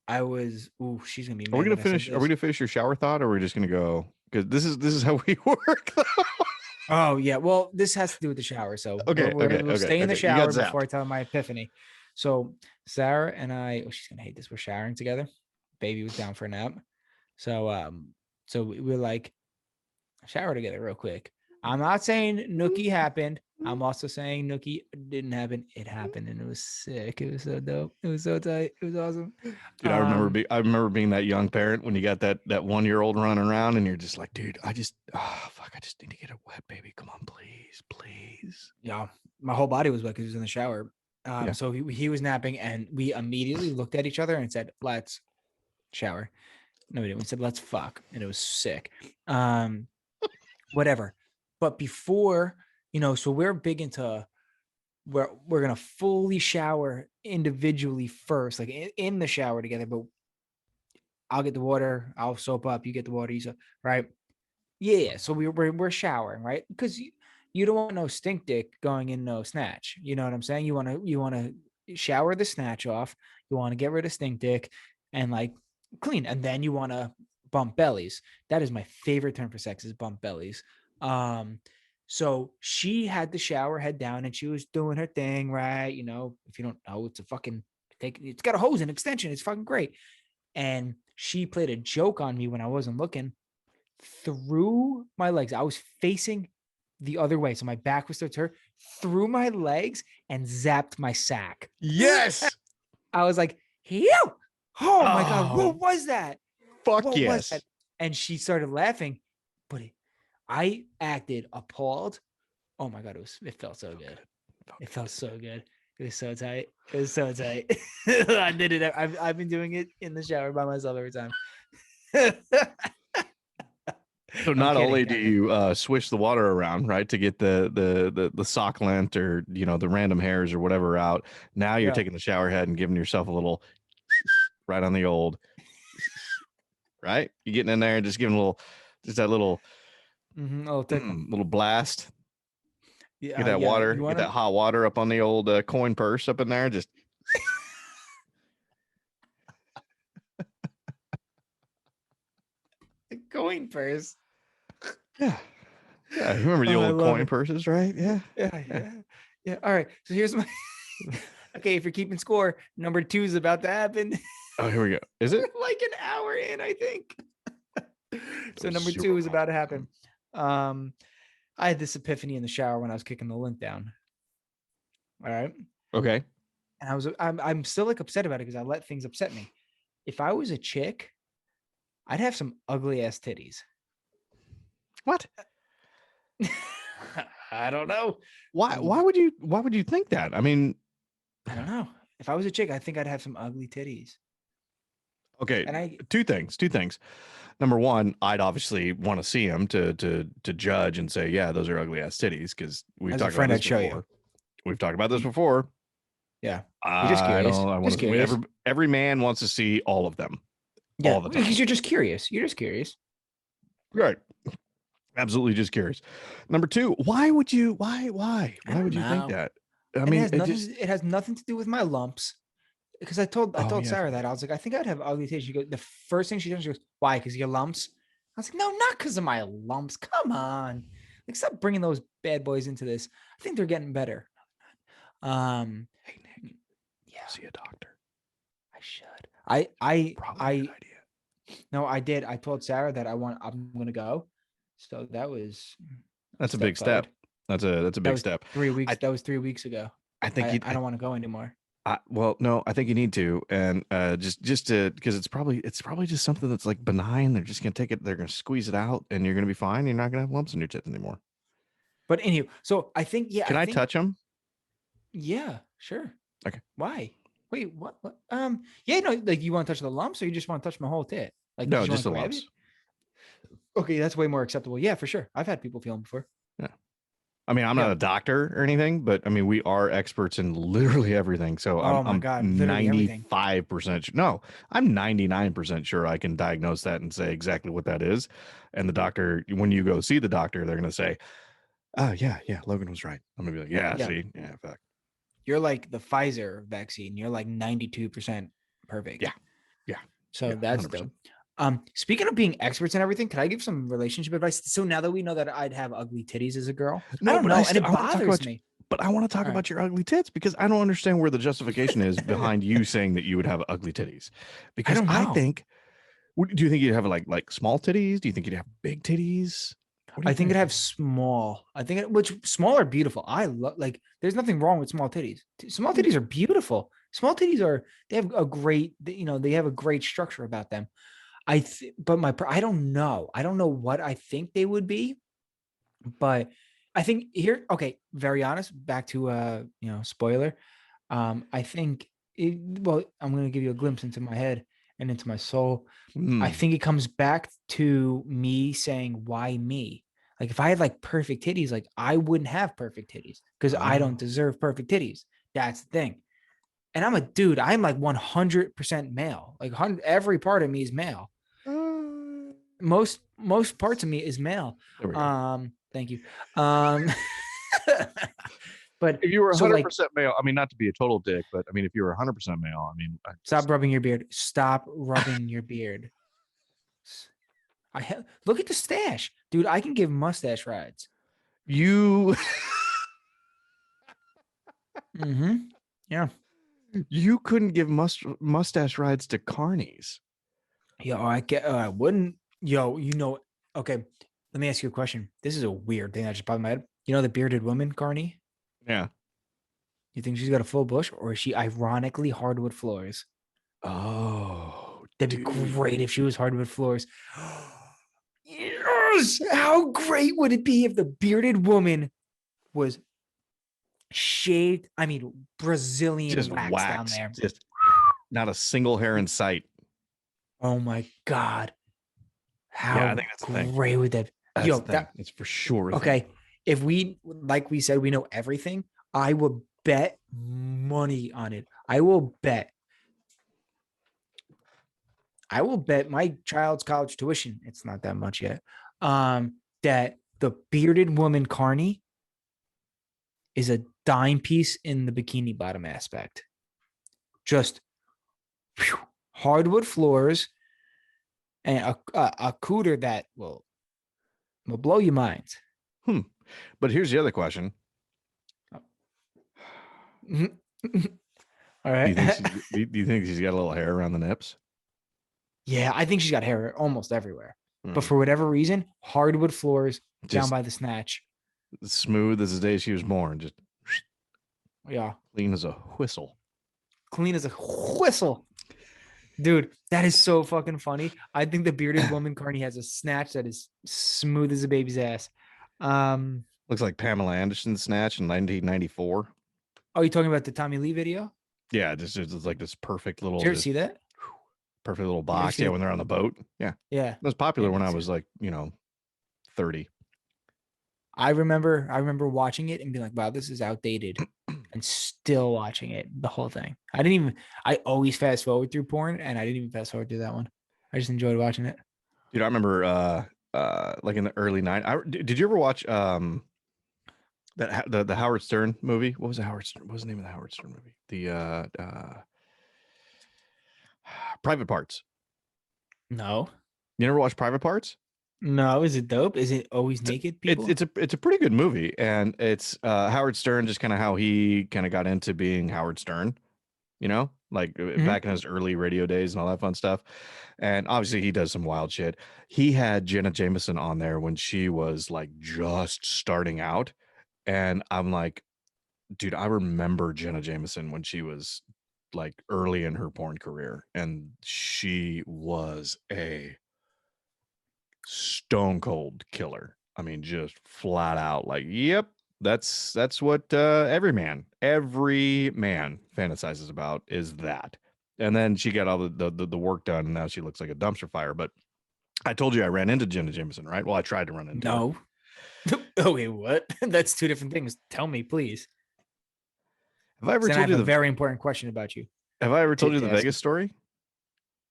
I was. Ooh, she's gonna be. Are we gonna finish? Are we gonna finish your shower thought, or are we just gonna go? Because this is how we work. Oh yeah. Well, this has to do with the shower. So okay, we'll stay in the You shower got before I zapped. tell my epiphany. So Sarah and I. Oh, she's gonna hate this. We're showering together. Baby was down for a nap. So we're like shower together real quick. I'm not saying Nookie happened. I'm also saying Nookie didn't happen. It happened and it was sick. It was so dope. It was so tight. It was awesome. Dude, I remember being that young parent when you got that 1-year-old running around and you're just like, dude, I just need to get it wet, baby. Come on, please. Yeah, my whole body was wet because he was in the shower. Yeah. So he was napping and we immediately looked at each other and said, let's shower. No, we didn't. We said, let's fuck. And it was sick. Whatever. But before, so we're big into we're going to fully shower individually first, like in the shower together, but I'll get the water, I'll soap up, you get the water, right? Yeah. So we're showering, right? Because you don't want no stink dick going in no snatch. You know what I'm saying? You want to shower the snatch off. You want to get rid of stink dick. and like clean. And then you want to bump bellies. That is my favorite term for sex, is bump bellies. So she had the shower head down and she was doing her thing, right? You know, if you don't know, it's got a hose and extension. It's fucking great. And she played a joke on me when I wasn't looking, through my legs. I was facing the other way, so my back was towards her, through my legs and zapped my sack. Yes. I was like, "Ew! Oh my God, Oh, what was that? fuck What was yes. that?" And she started laughing, but I acted appalled. Oh my God, it felt so good. It felt so good. It was so tight. It was so tight. I did it. I've been doing it in the shower by myself every time. So I'm not kidding, only do guys. you swish the water around, right, to get the sock lint or the random hairs or whatever out, now you're Yeah. taking the shower head and giving yourself a little right on the old, right? You're getting in there and just giving a little, just that little Oh, tickle. little blast. Yeah, Get that yeah. water, You get want that hot water up on the old coin purse up in there. Just to coin purse? yeah, yeah. You remember the Oh, I old love coin it. purses, right? Yeah, Yeah, yeah. yeah, yeah. All right. So here's my. Okay, if you're keeping score, number 2 is about to happen. Oh, here we go. Is it? We're like an hour in, I think. So number Super 2 is about to comfortable. happen. I had this epiphany in the shower when I was kicking the lint down. All right. Okay. And I'm still like upset about it because I let things upset me. If I was a chick, I'd have some ugly ass titties. What? I don't know. Why? Why would you think that? I mean, I don't know. If I was a chick, I think I'd have some ugly titties. okay. And I Two things. Number one, I'd obviously want to see them to judge and say, yeah, those are ugly ass titties, because we've As a talked about friend, this I'd show you. before. We've talked about this before. Yeah. You're just I curious. don't. I want Just to. curious. Every man wants to see all of them, Yeah. all the time. Because you're just curious. You're just curious. Right. Absolutely, just curious. Number two, why would you? Why I would don't you think know. that? I And mean, it just. it has nothing to do with my lumps. Because I Oh told yeah. Sarah that. I was like, I think I'd have ugly titties. She goes, the first thing she does, she goes, why? Because your lumps? I was like, no, not because of my lumps. Come on. Like, stop bringing those bad boys into this. I think they're getting better. Hey Nick, Yeah, see a doctor. I should. Probably a good idea. No, I did. I told Sarah that I'm gonna go. So that was That's a big forward. step. That's a That big was step. 3 weeks. I That was 3 weeks ago. I think I don't want to go anymore. well, no, I think you need to, and just to, because it's probably just something that's like benign. They're just gonna take it. They're gonna squeeze it out, and you're gonna be fine. You're not gonna have lumps in your tits anymore. But anyway, so I think, yeah, Can I touch them? yeah, sure. Okay. Why? Wait, what? Yeah, no, like, you want to touch the lumps, or you just want to touch my whole tit? Like, you No, just want just to the grab lumps. it? Okay, that's way more acceptable. Yeah, for sure. I've had people feel them before. Yeah. I mean, I'm Yeah. not a doctor or anything, but I mean, we are experts in literally everything. So Oh my I'm God, literally everything. 95% no, I'm 99% sure I can diagnose that and say exactly what that is. And the doctor, when you go see the doctor, they're gonna say, "Oh yeah, Logan was right." I'm gonna be like, "Yeah, Yeah. see, yeah, fuck, You're like the Pfizer vaccine. You're like 92% perfect. yeah, yeah, So yeah, that's 100%." dope. Speaking of being experts and everything, can I give some relationship advice? So now that we know that I'd have ugly titties as a girl, I No, don't but know, and it I want to talk bothers about me. but I want to talk All right. about your ugly tits, because I don't understand where the justification is behind you saying that you would have ugly titties. I Because don't I know. think, do you think you'd have like small titties? Do you think you'd have big titties? What do I you think it'd think? have small. Which small are beautiful. I love, like, there's nothing wrong with small titties. Small titties are beautiful. Small titties they have a great, they have a great structure about them. But I don't know. I don't know what I think they would be, but I think here, okay, very honest, back to, spoiler. I think well, I'm going to give you a glimpse into my head and into my soul. I think it comes back to me saying, why me? Like, if I had like perfect titties, like, I wouldn't have perfect titties because I don't deserve perfect titties. That's the thing. And I'm a dude. I'm like 100% male. Like, every part of me is male. Most parts of me is male. There we go. Thank you. But If you were so like 100% male, I mean, not to be a total dick, but I mean, if you were 100% male, I mean, stop rubbing your beard. Stop rubbing your beard. Look at the stash, dude. I can give mustache rides. you Mm-hmm. Yeah. you couldn't give mustache rides to carnies. Yo, I wouldn't. Yo, okay. Let me ask you a question. This is a weird thing that just popped in my head. You know the bearded woman, Carney? Yeah. You think she's got a full bush, or is she ironically hardwood floors? Oh, That'd be dude. great if she was hardwood floors. Yes! How great would it be if the bearded woman was shaved? I mean, Brazilian Just wax down wax. there. Just not a single hair in sight. Oh my God. Yeah, I How think that's a thing. great would that be? That's Yo, the thing. It's for sure a thing. okay. If we, like we said, we know everything, I will bet money on it. I will bet my child's college tuition, it's not that much yet, that the bearded woman Carney is a dime piece in the bikini bottom aspect. Just whew, hardwood floors and a cooter that will blow your mind. But here's the other question. All right. Do you think she's got a little hair around the nips? Yeah, I think she's got hair almost everywhere. But Hmm. for whatever reason, hardwood floors down Just by the snatch. smooth as the day she was born. Just Yeah. clean as a whistle. Clean as a whistle. Dude, that is so fucking funny. I think the bearded woman Carney has a snatch that is smooth as a baby's ass. Looks like Pamela Anderson's snatch in 1994. Oh, you talking about the Tommy Lee video? Yeah, just it's like this perfect little, Did you ever just see that? perfect little You ever box. see Yeah, that? when they're on the boat. Yeah, it Yeah. was popular Yeah, when I that's was it. like, 30. I remember watching it and being like, wow, this is outdated. And still watching it, the whole thing. I always fast forward through porn, and I didn't even fast forward through that one. I just enjoyed watching it. Dude, I remember like in the early did you ever watch the Howard Stern movie? What was the Howard Stern? What was the name of the Howard Stern movie? The Private Parts. No. You never watched Private Parts? No, is it dope? Is it always naked people? It's a pretty good movie, and it's Howard Stern, just kind of how he kind of got into being Howard Stern, like back in his early radio days and all that fun stuff. And obviously he does some wild shit. He had Jenna Jameson on there when she was like just starting out, and I'm like, dude, I remember Jenna Jameson when she was like early in her porn career, and she was a stone cold killer. I mean, just flat out like, yep, that's what every man fantasizes about, is that. And then she got all the work done, and now she looks like a dumpster fire. But I told you I ran into Jenna Jameson, right? Well, I tried to run into her. No. Okay, what? That's two different things. Tell me, please. Have I ever Then I told have you a very important question about you. have I ever told you the to ask Vegas story?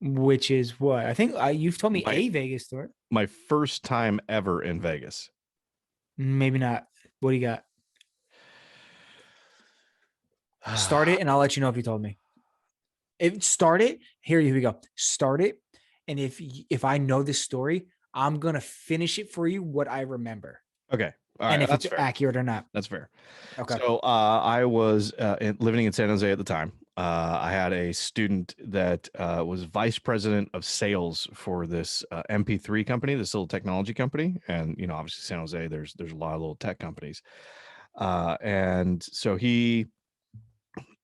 Which is what? I think you've told me My a Vegas story. my first time ever in Vegas. Maybe not. What do you got? Start it, and I'll let you know if you told me. Start it. Here we go. Start it, and if I know this story, I'm gonna finish it for you. What I remember, Okay. All right. and if That's it's fair. accurate or not. That's fair. Okay. So I was living in San Jose at the time. I had a student that was vice president of sales for this MP3 company, this little technology company. And, obviously San Jose, there's a lot of little tech companies. And so he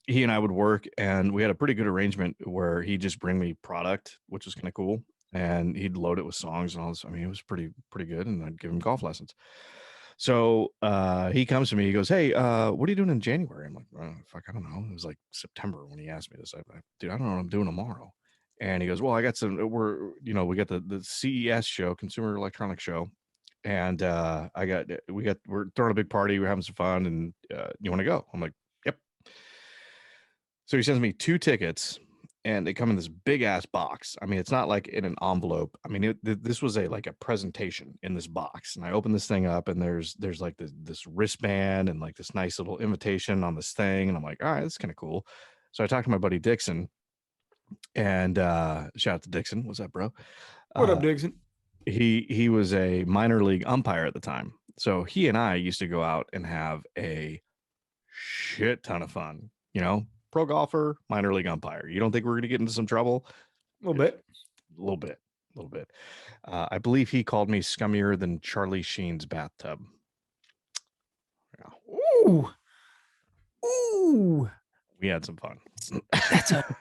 and I would work, and we had a pretty good arrangement where he'd just bring me product, which was kind of cool. And he'd load it with songs and all this. I mean, it was pretty good. And I'd give him golf lessons. So he comes to me, he goes, "Hey, what are you doing in January?" I'm like, fuck, I don't know. It was like September when he asked me this. Dude, I don't know what I'm doing tomorrow. And he goes, "Well, I got some, we got the CES show, Consumer Electronics Show. And we're throwing a big party. We're having some fun. And you want to go?" I'm like, "Yep." So he sends me 2 tickets and they come in this big ass box. I mean, it's not like in an envelope. I mean, this was like a presentation in this box. And I open this thing up, and there's like this wristband and like this nice little invitation on this thing. And I'm like, all right, that's kind of cool. So I talked to my buddy Dixon, and shout out to Dixon. What's up, bro? What up, Dixon? He was a minor league umpire at the time. So he and I used to go out and have a shit ton of fun, you know, pro golfer, minor league umpire. You don't think we're going to get into some trouble? A little bit. A little bit. I believe he called me scummier than Charlie Sheen's bathtub. Yeah. Ooh. We had some fun. That's a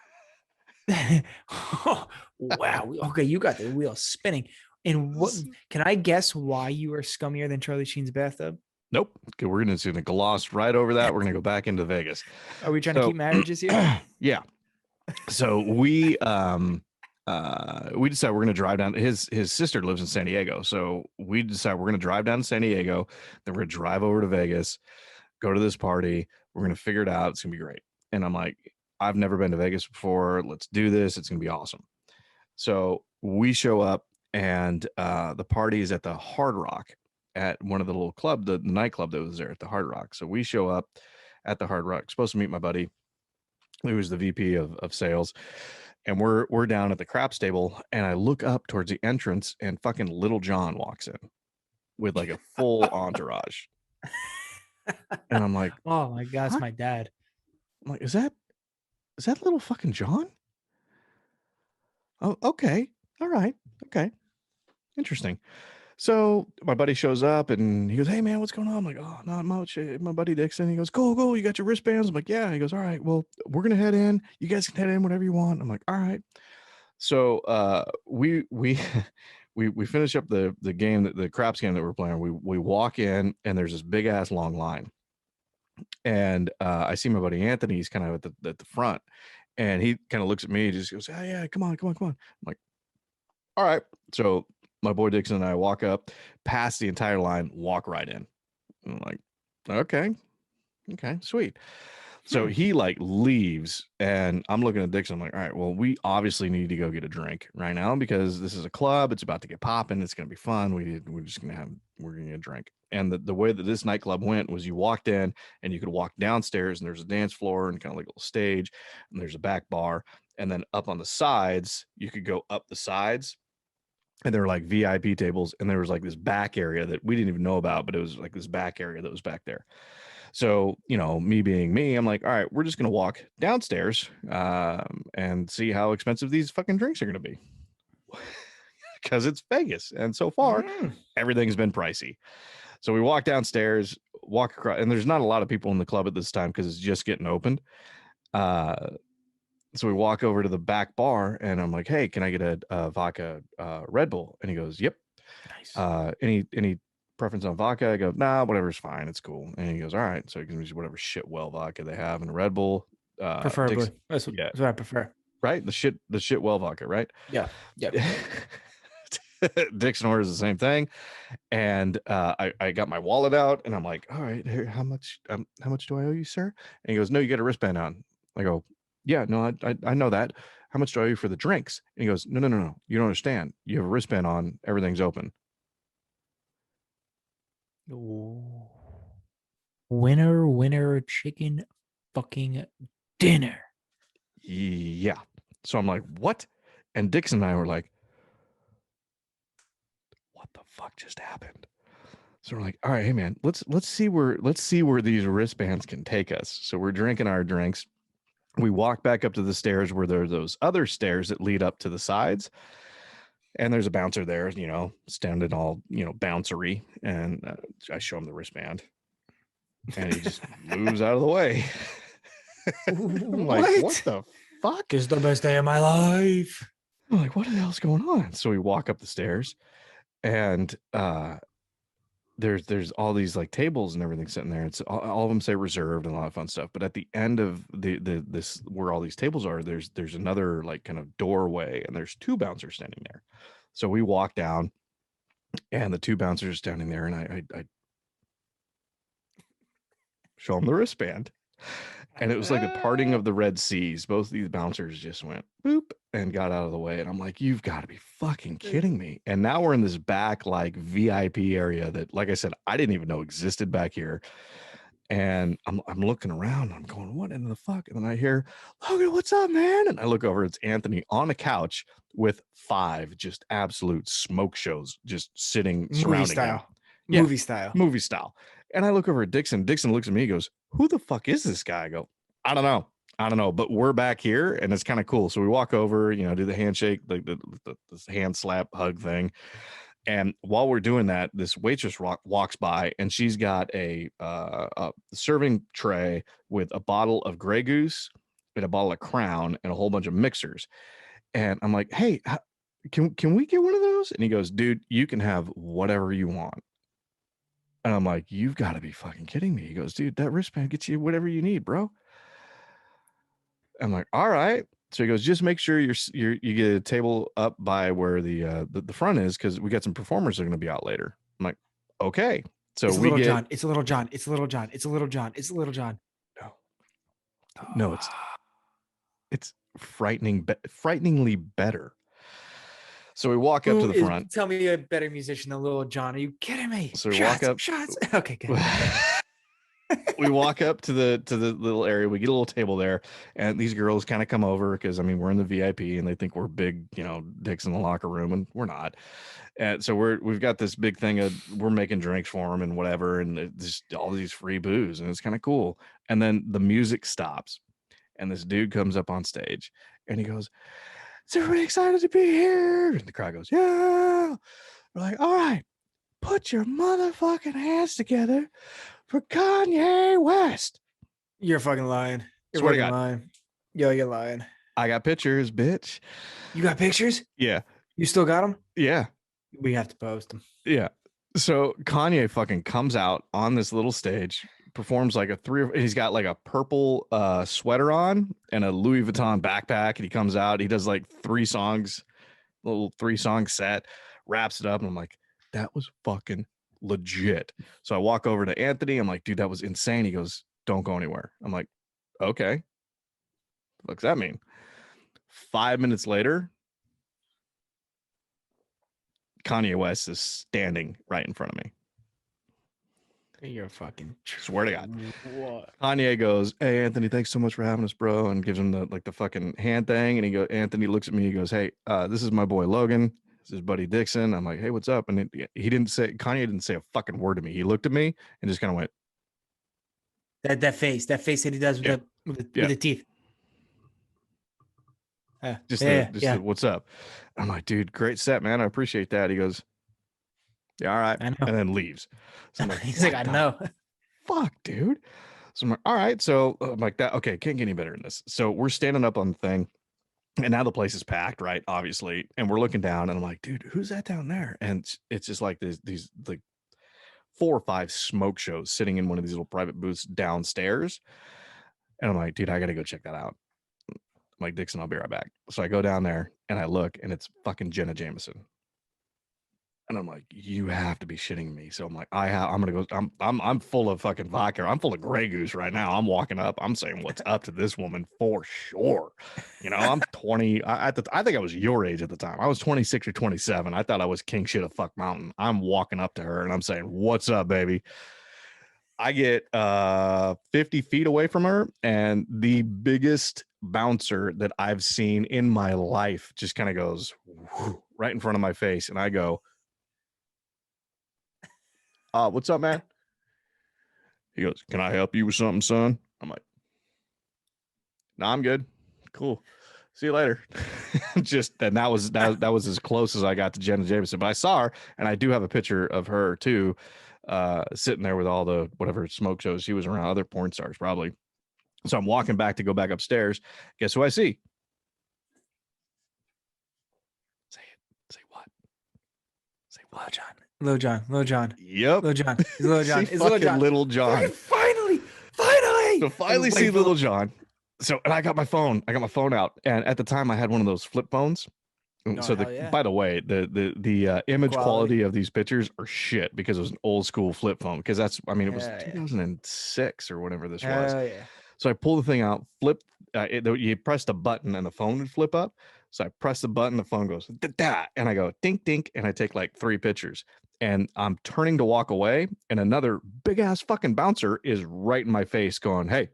oh, wow. Okay, you got the wheel spinning. And what can I guess why you are scummier than Charlie Sheen's bathtub? Nope. Okay, we're going to gloss right over that. We're going to go back into Vegas. Are we trying to keep marriages here? Yeah. So we decided we're going to drive down. His sister lives in San Diego. So we decided we're going to drive down to San Diego. Then we're going to drive over to Vegas, go to this party. We're going to figure it out. It's going to be great. And I'm like, I've never been to Vegas before. Let's do this. It's going to be awesome. So we show up, and the party is at the Hard Rock at one of the little club, the nightclub that was there at the Hard Rock. So we show up at the Hard Rock, supposed to meet my buddy, who was the VP of sales. And we're down at the craps table, and I look up towards the entrance, and fucking Little John walks in with like a full entourage. And I'm like, oh my God, it's my dad. I'm like, is that little fucking John? Oh, okay. All right. Okay. Interesting. So my buddy shows up, and he goes, hey man, what's going on? I'm like, oh, not much. My buddy Dixon. He goes, go. You got your wristbands? I'm like, yeah. He goes, all right, well, we're going to head in. You guys can head in whenever you want. I'm like, all right. So we finish up the game, the craps game that we're playing. We walk in, and there's this big ass long line. And I see my buddy Anthony. He's kind of at the front, and he kind of looks at me, just goes, oh, yeah, come on. I'm like, all right. So my boy Dixon and I walk up past the entire line, walk right in. I'm like, okay, sweet. So he like leaves, and I'm looking at Dixon. I'm like, all right, well, we obviously need to go get a drink right now, because this is a club. It's about to get popping. It's going to be fun. We're going to get a drink. And the way that this nightclub went was you walked in, and you could walk downstairs, and there's a dance floor and kind of like a little stage, and there's a back bar. And then up on the sides, you could go up the sides, and there were like VIP tables, and there was like this back area that we didn't even know about, but it was like this back area that was back there. So, you know, me being me, I'm like, all right, we're just going to walk downstairs and see how expensive these fucking drinks are going to be, because it's Vegas. And so far, everything's been pricey. So we walk downstairs, walk across, and there's not a lot of people in the club at this time because it's just getting opened. So we walk over to the back bar, and I'm like, hey, can I get a vodka Red Bull? And he goes, yep. Nice. Any preference on vodka? I go, nah, whatever's fine. It's cool. And he goes, all right. So he gives me whatever shit well vodka they have in a Red Bull. Preferably. That's what I prefer. Right? The shit well vodka, right? Yeah. Dixon orders the same thing. And I got my wallet out, and I'm like, all right, here, how much do I owe you, sir? And he goes, no, you got a wristband on. I go, yeah, no, I know that. How much do I owe you for the drinks? And he goes, no, you don't understand. You have a wristband on, everything's open. Ooh. Winner chicken fucking dinner. Yeah. So I'm like, what? And Dixon and I were like, what the fuck just happened? So we're like, all right, hey man, let's see where these wristbands can take us. So we're drinking our drinks. We walk back up to the stairs where there are those other stairs that lead up to the sides. And there's a bouncer there, you know, standing all, you know, bouncery. And I show him the wristband, and he just moves out of the way. I'm like, what the fuck? It's the best day of my life. I'm like, what the hell's going on? So we walk up the stairs, and there's all these like tables and everything sitting there. It's all of them say reserved and a lot of fun stuff. But at the end of this where all these tables are, there's another like kind of doorway, and there's two bouncers standing there. So we walk down, and the two bouncers are standing there, and I show them the wristband. And it was like the parting of the Red Seas. Both of these bouncers just went boop and got out of the way. And I'm like, you've got to be fucking kidding me. And now we're in this back like VIP area that, like I said, I didn't even know existed back here. And I'm looking around and I'm going, what in the fuck? And then I hear, Logan, what's up, man? And I look over, it's Anthony on the couch with 5 just absolute smoke shows just sitting Movie surrounding him. style. Yeah, Movie style. movie style. And I look over at Dixon. Dixon looks at me, he goes, who the fuck is this guy? I go, I don't know, but we're back here and it's kind of cool. So we walk over, you know, do the handshake, like the hand slap hug thing. And while we're doing that, this waitress walks by and she's got a serving tray with a bottle of Grey Goose and a bottle of Crown and a whole bunch of mixers. And I'm like, hey, can we get one of those? And he goes, dude, you can have whatever you want. And I'm like, you've got to be fucking kidding me. He goes, dude, that wristband gets you whatever you need, bro. I'm like, all right. So he goes, just make sure you get a table up by where the front is, because we got some performers that are going to be out later. I'm like, okay. So it's Little John. It's Little John. It's Little John. It's Little John. It's Little John. No, it's frighteningly better. So we walk up to the front. Tell me a better musician than Little John. Are you kidding me? So we walk up. Shots. Okay, good. We walk up to the little area. We get a little table there, and these girls kind of come over because I mean we're in the VIP and they think we're big, you know, dicks in the locker room, and we're not. And so we've got this big thing of we're making drinks for them and whatever, and just all these free booze, and it's kind of cool. And then the music stops, and this dude comes up on stage, and he goes, "Is everybody excited to be here?" And the crowd goes, "Yeah." We're like, "All right, put your motherfucking hands together for Kanye West." You're fucking lying. You're Swear to fucking God. lying. Yo, you're lying. I got pictures, bitch. You got pictures? Yeah. You still got them? Yeah. We have to post them. Yeah. So Kanye fucking comes out on this little stage, performs like he's got like a purple sweater on and a Louis Vuitton backpack, and he comes out, he does like 3 songs, little 3-song set, wraps it up, and I'm like, that was fucking legit. So I walk over to Anthony, I'm like, dude, that was insane. He goes, don't go anywhere. I'm like, okay. What does that mean? 5 minutes later, Kanye West is standing right in front of me. You're fucking swear to God. What? Kanye goes, "Hey Anthony, thanks so much for having us, bro," and gives him the fucking hand thing. And Anthony looks at me, he goes, "Hey, this is my boy Logan. This is Buddy Dixon." I'm like, "Hey, what's up?" And Kanye didn't say a fucking word to me. He looked at me and just kind of went. That face that he does with the teeth. The what's up? I'm like, dude, great set, man. I appreciate that. He goes, yeah, all right. I know. And then leaves. So I'm like, he's like, I know. Fuck, dude. So I'm like, all right. So I'm like, that, okay, can't get any better than this. So we're standing up on the thing, and now the place is packed, right? Obviously. And we're looking down, and I'm like, dude, who's that down there? And it's just like these like 4 or 5 smoke shows sitting in one of these little private booths downstairs. And I'm like, dude, I got to go check that out. I'm like, Dixon, I'll be right back. So I go down there and I look, and it's fucking Jenna Jameson. And I'm like, you have to be shitting me. So I'm like, I'm gonna go. I'm full of fucking vodka. I'm full of Grey Goose right now. I'm walking up. I'm saying, what's up to this woman for sure? You know, I'm 20. I think I was your age at the time. I was 26 or 27. I thought I was king shit of fuck mountain. I'm walking up to her and I'm saying, what's up, baby? I get 50 feet away from her, and the biggest bouncer that I've seen in my life just kind of goes right in front of my face, and I go, what's up, man? He goes, can I help you with something, son? I'm like, no, I'm good. Cool. See you later. And that was as close as I got to Jenna Jameson. But I saw her, and I do have a picture of her too, sitting there with all the whatever smoke shows she was around, other porn stars probably. So I'm walking back to go back upstairs. Guess who I see? Say it. Say what? Say what, John? Lil John. Yep. Lil John. He's Lil John. It's Little John. Finally. So finally see Little John. So, and I got my phone out. And at the time I had one of those flip phones. So by the way, the image quality of these pictures are shit because it was an old school flip phone. Because it was 2006 or whatever this was. Yeah. So I pull the thing out, flip. You pressed a button and the phone would flip up. So I press the button, the phone goes da, and I go dink dink, and I take like 3 pictures. And I'm turning to walk away, and another big ass fucking bouncer is right in my face, going, "Hey,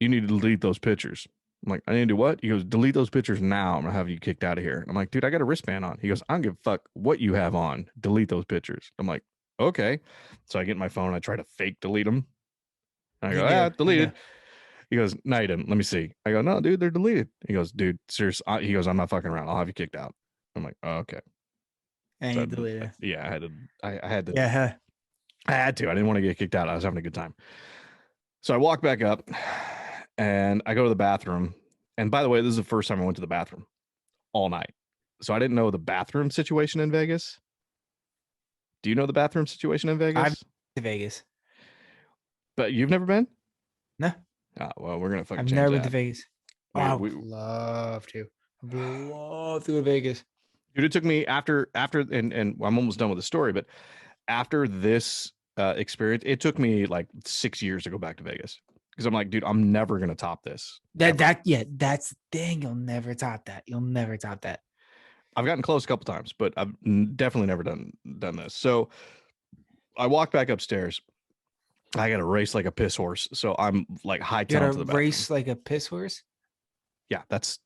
you need to delete those pictures." I'm like, "I need to do what?" He goes, "Delete those pictures now. I'm gonna have you kicked out of here." I'm like, "Dude, I got a wristband on." He goes, "I don't give a fuck what you have on. Delete those pictures." I'm like, "Okay." So I get my phone, I try to fake delete them. I You go, knew. You knew. deleted. He goes, "No, you didn't. Let me see." I go, "No, dude, they're deleted." He goes, "Dude, seriously." He goes, "I'm not fucking around. I'll have you kicked out." I'm like, "Oh, okay." And So you deleted. yeah, I had to. I had to. Yeah. I had to. I didn't want to get kicked out. I was having a good time. So I walk back up, and I go to the bathroom. And by the way, this is the first time I went to the bathroom all night. So I didn't know the bathroom situation in Vegas. Do you know the bathroom situation in I've Vegas? been to Vegas. But you've never been? No, Oh, well, we're gonna fucking I've change never been to that. Vegas. Oh, I would love to. I would love to go to Vegas. Dude, it took me after and I'm almost done with the story, but after this experience, it took me like 6 years to go back to Vegas because I'm like, dude, I'm never gonna top this. Ever. That's the thing. You'll never top that. You'll never top that. I've gotten close a couple times, but I've definitely never done this. So I walk back upstairs. I got to race like a piss horse, so I'm like You gotta hightail to the bathroom. race like a piss horse. Yeah, that's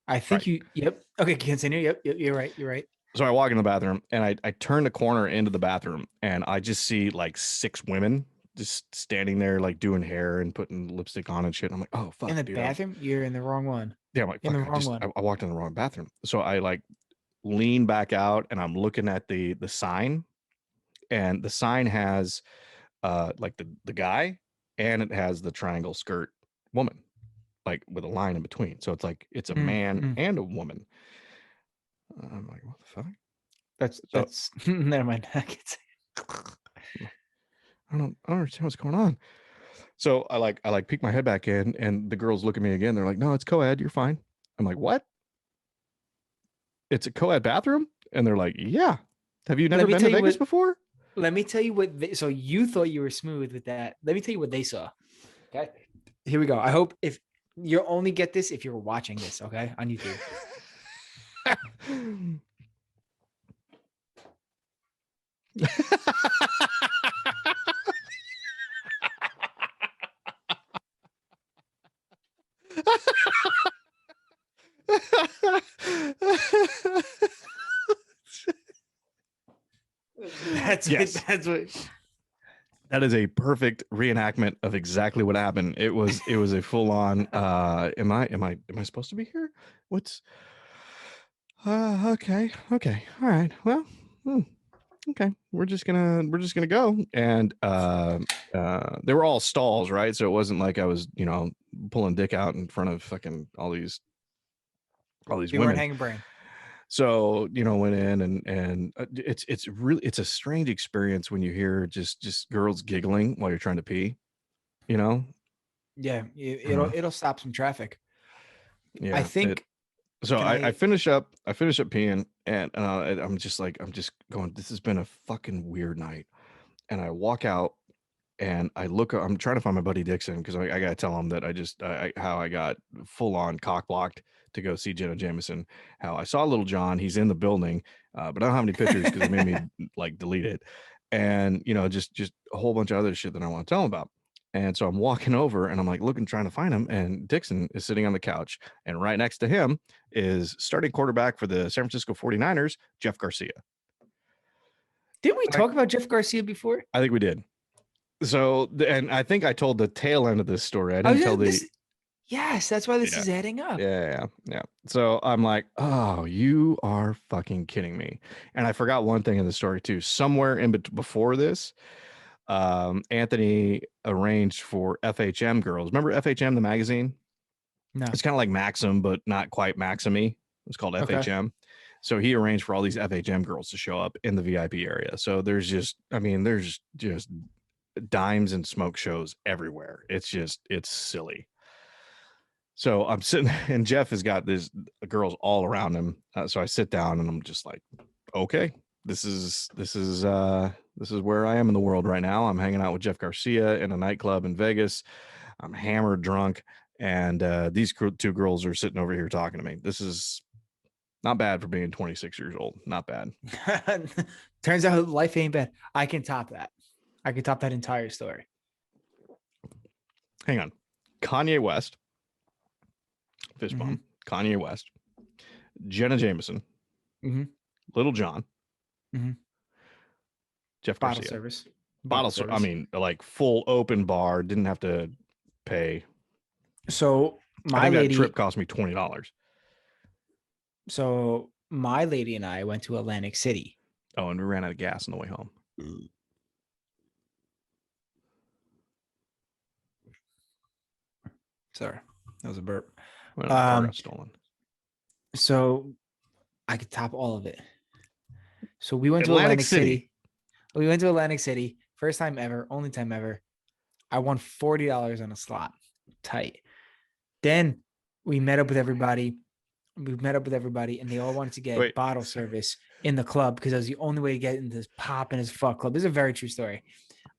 I right. think you. Yep. Okay, continue. Yep. You're right. You're right. So I walk in the bathroom and I turn the corner into the bathroom and I just see like 6 women just standing there like doing hair and putting lipstick on and shit. I'm like, oh In fuck, the dude. bathroom, you're in the wrong one. Yeah, I'm like, In fuck, the wrong one. I walked in the wrong bathroom. So I like lean back out and I'm looking at the sign, and the sign has like the guy, and it has the triangle skirt woman, like with a line in between. So it's like it's a man Mm. and a woman. I'm like, what the fuck? So That's never mind. I don't understand what's going on. So I like peek my head back in, and the girls look at me again. They're like, "No, it's co-ed. You're fine." I'm like, "What? It's a co-ed bathroom?" And they're like, "Yeah. Have you never been to Vegas before?" Let me tell you what. So you thought you were smooth with that. Let me tell you what they saw. Okay, here we go. I hope if you'll only get this if you're watching this, okay, on YouTube. Yes. That's what. That is a perfect reenactment of exactly what happened. It was a full on am I supposed to be here? What's okay. All right. Well, okay. We're just gonna go. And they were all stalls, right? So it wasn't like I was, pulling dick out in front of fucking all these You weren't women. hanging brain. So went in, and it's really, it's a strange experience when you hear just girls giggling while you're trying to pee. Yeah, it'll stop some traffic. Yeah. I think. So Can I I? finish up peeing, and I'm just going, this has been a fucking weird night. And I walk out and I look, I'm trying to find my buddy Dixon because I got to tell him that how I got full on cock blocked to go see Jenna Jameson. How I saw Little John, he's in the building, but I don't have any pictures because it made me like delete it. And, just a whole bunch of other shit that I want to tell him about. And so I'm walking over and I'm like looking, trying to find him. And Dixon is sitting on the couch. And right next to him is starting quarterback for the San Francisco 49ers, Jeff Garcia. Did we talk about Jeff Garcia before? I think we did. So, and I think I told the tail end of this story. I didn't tell the. Yes, that's why this is adding up. Yeah. So I'm like, oh, you are fucking kidding me. And I forgot one thing in the story too. Somewhere before this, Anthony arranged for FHM girls. Remember FHM, the magazine? No. It's kind of like Maxim, but not quite Maxim-y. It's called FHM. So he arranged for all these FHM girls to show up in the VIP area. So there's just dimes and smoke shows everywhere. It's silly. So I'm sitting, and Jeff has got these girls all around him. So I sit down and I'm just like, okay, this is This is where I am in the world right now. I'm hanging out with Jeff Garcia in a nightclub in Vegas. I'm hammered drunk, and these two girls are sitting over here talking to me. This is not bad for being 26 years old. Not bad. Turns out life ain't bad. I can top that. I can top that entire story. Hang on. Kanye West. Fist bump. Kanye West. Jenna Jameson. Little John. Jeff Bottle Garcia. service. Bottle service. I mean, like full open bar. Didn't have to pay. So I think that trip cost me $20. So my lady and I went to Atlantic City. Oh, and we ran out of gas on the way home. Sorry, that was a burp. Well, car got stolen. So I could top all of it. So we went to Atlantic City. We went to Atlantic City. First time ever, only time ever. I won $40 on a slot. Tight. Then we met up with everybody. And they all wanted to get bottle service in the club because that was the only way to get into this poppin' as fuck club. This is a very true story.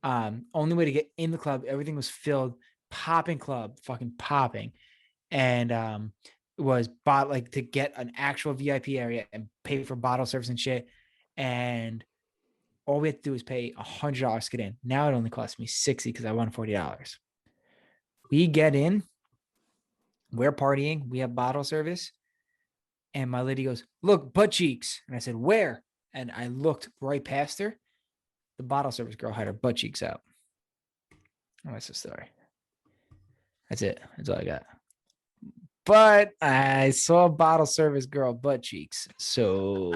Only way to get in the club. Everything was filled. Popping club, fucking popping. And it was like to get an actual VIP area and pay for bottle service and shit. And all we had to do was pay $100 to get in. Now it only cost me $60 because I won $40. We get in. We're partying. We have bottle service. And my lady goes, look, butt cheeks. And I said, where? And I looked right past her. The bottle service girl had her butt cheeks out. Oh, that's the story. That's it. That's all I got. But I saw a bottle service girl butt cheeks. So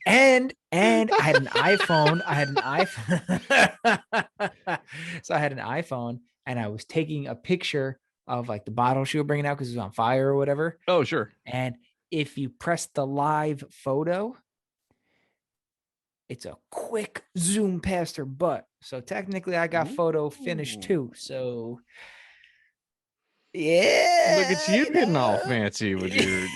and I had an iPhone. So I had an iPhone and I was taking a picture of like the bottle she was bringing out because it was on fire or whatever. Oh, sure. And if you press the live photo, it's a quick zoom past her butt. So technically I got photo finished too. So yeah. Look at you getting all fancy with your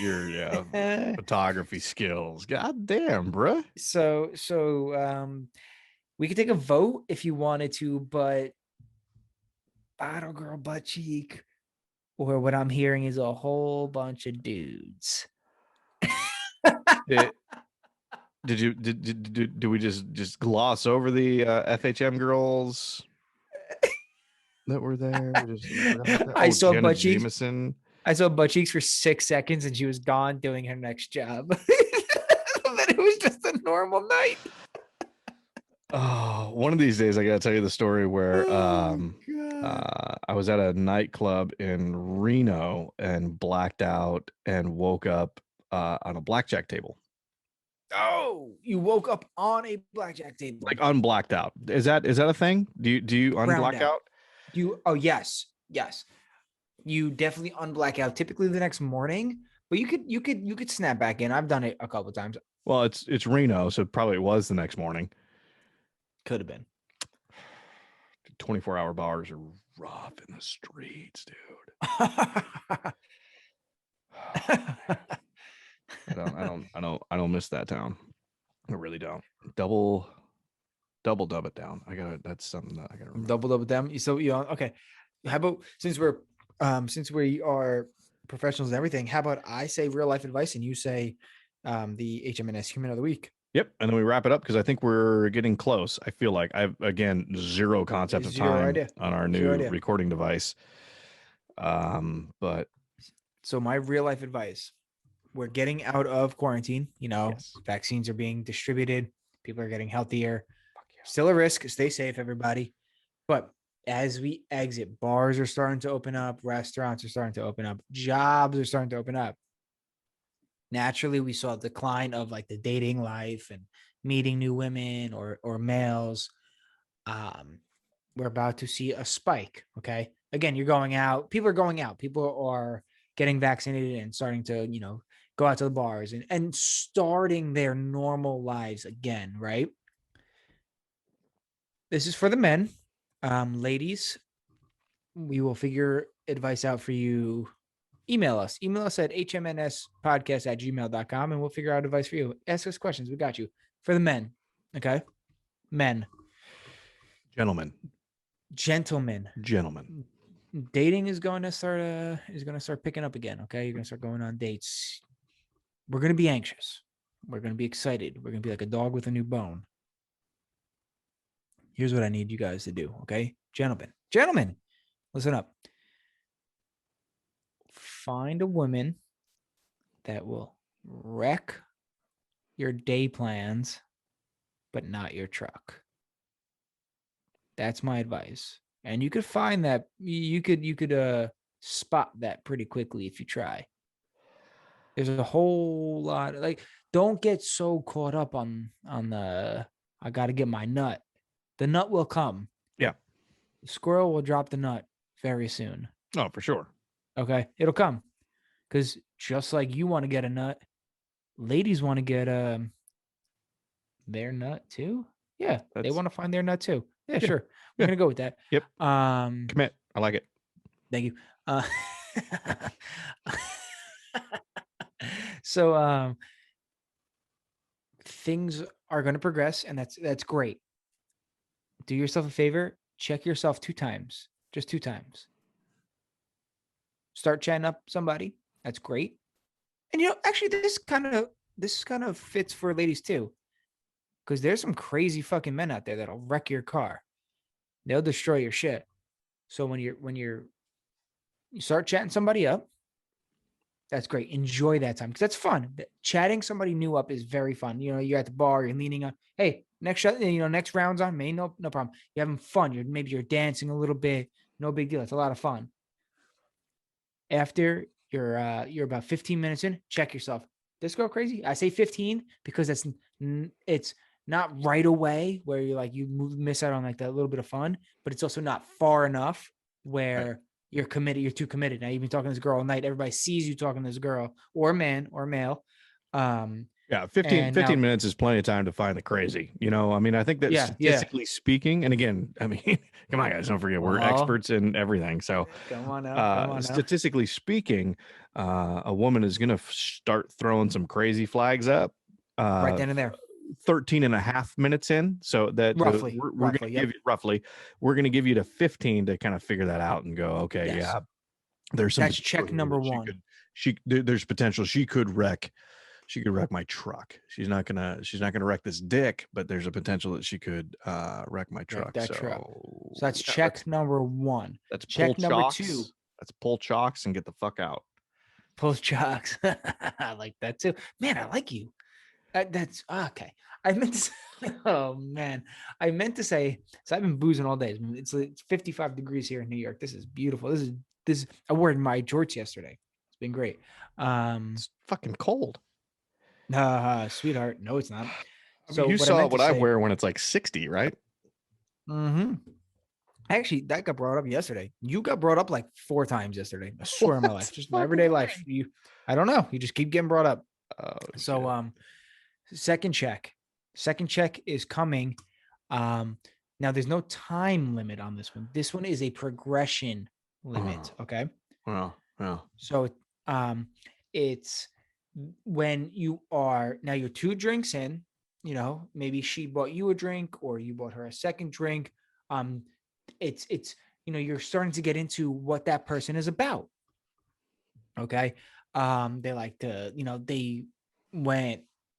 photography skills. God damn, bro. So we could take a vote if you wanted to, but bottle girl butt cheek, or what I'm hearing is a whole bunch of dudes. Did we just gloss over the FHM girls that were there? I saw Jenna butt cheeks. Jameson. I saw butt cheeks for 6 seconds and she was gone doing her next job. But it was just a normal night. Oh, one of these days I gotta tell you the story where I was at a nightclub in Reno and blacked out and woke up on a blackjack table. Oh, you woke up on a blackjack table, like unblacked out. Is that a thing? Do you unblack out? Yes. You definitely unblack out. Typically the next morning, but you could snap back in. I've done it a couple of times. Well, it's Reno, so probably it was the next morning. Could have been. 24-hour bars are rough in the streets, dude. I don't miss that town. I really don't. Double dub it down. That's something that I gotta remember. Double dub it down. So okay. How about since we are professionals and everything, how about I say real life advice and you say the HMNS Human of the Week? Yep, and then we wrap it up because I think we're getting close. I feel like I've again zero concept of time on our new recording device. But so my real life advice: we're getting out of quarantine. Vaccines are being distributed. People are getting healthier. Still a risk. Stay safe, everybody. But as we exit, bars are starting to open up. Restaurants are starting to open up. Jobs are starting to open up. Naturally, we saw a decline of like the dating life and meeting new women or males. We're about to see a spike. Okay. Again, you're going out. People are going out. People are getting vaccinated and starting to, go out to the bars and starting their normal lives again. Right. This is for the men. Ladies, we will figure advice out for you. Email us at hmnspodcast@gmail.com and we'll figure out advice for you. Ask us questions. We got you. For the men, Okay. Men, Gentlemen, gentlemen, gentlemen. dating is going to start picking up again. Okay. You're going to start going on dates. We're going to be anxious. We're going to be excited. We're going to be like a dog with a new bone. Here's what I need you guys to do. Okay. Gentlemen, listen up. Find a woman that will wreck your day plans, but not your truck. That's my advice. And you could find that you could spot that pretty quickly if you try. There's a whole lot of, like, don't get so caught up on the I got to get my nut. The nut will come. Yeah. The squirrel will drop the nut very soon. Oh, for sure. Okay, it'll come. Because just like you want to get a nut, ladies want to get their nut too. Yeah, they want to find their nut too. Yeah, sure. We're gonna go with that. Yep. Commit. I like it. Thank you. So things are going to progress, and that's great. Do yourself a favor, check yourself 2 times, just 2 times. Start chatting up somebody. That's great. And actually this kind of fits for ladies too. Because there's some crazy fucking men out there that'll wreck your car. They'll destroy your shit. So when you start chatting somebody up, that's great. Enjoy that time because that's fun. Chatting somebody new up is very fun. You're at the bar, you're leaning on. Hey, next round's on me. No problem. You're having fun. Maybe you're dancing a little bit. No big deal. It's a lot of fun. After you're about 15 minutes in, check yourself. This girl crazy? I say 15 because it's not right away where you miss out on like that little bit of fun, but it's also not far enough where you're committed. You're too committed. Now you've been talking to this girl all night. Everybody sees you talking to this girl or man or male. Yeah, 15 minutes is plenty of time to find the crazy. I mean, I think that statistically speaking, and again, I mean, come on, guys, don't forget we're experts in everything. So come on now. Statistically speaking, a woman is going to start throwing some crazy flags up right then and there. 13 and a half minutes in. So that roughly, we're going to give you we're going to give you to 15 to kind of figure that out and go, okay, yeah, there's some. That's check number 1. There's potential. She could wreck my truck. She's not gonna wreck this dick, but there's a potential that she could wreck my truck. So that's check number 1. That's check number 2. That's pull chocks and get the fuck out. Pull chocks. I like that too. Man, I like you. That's okay. I meant to say, oh man, I meant to say. So I've been boozing all day. It's 55 degrees here in New York. This is beautiful. This is. I wore my jorts yesterday. It's been great. It's fucking cold. Sweetheart. No, it's not. So you saw what I wear when it's like 60, right? Mm-hmm. Actually, that got brought up yesterday. You got brought up like 4 times yesterday. I swear on my life, just my everyday life. I don't know. You just keep getting brought up. So, second check is coming. Now there's no time limit on this one. This one is a progression limit. Okay. Well. So, it's when you're 2 drinks in, maybe she bought you a drink or you bought her a second drink. It's you're starting to get into what that person is about. Okay. They like to,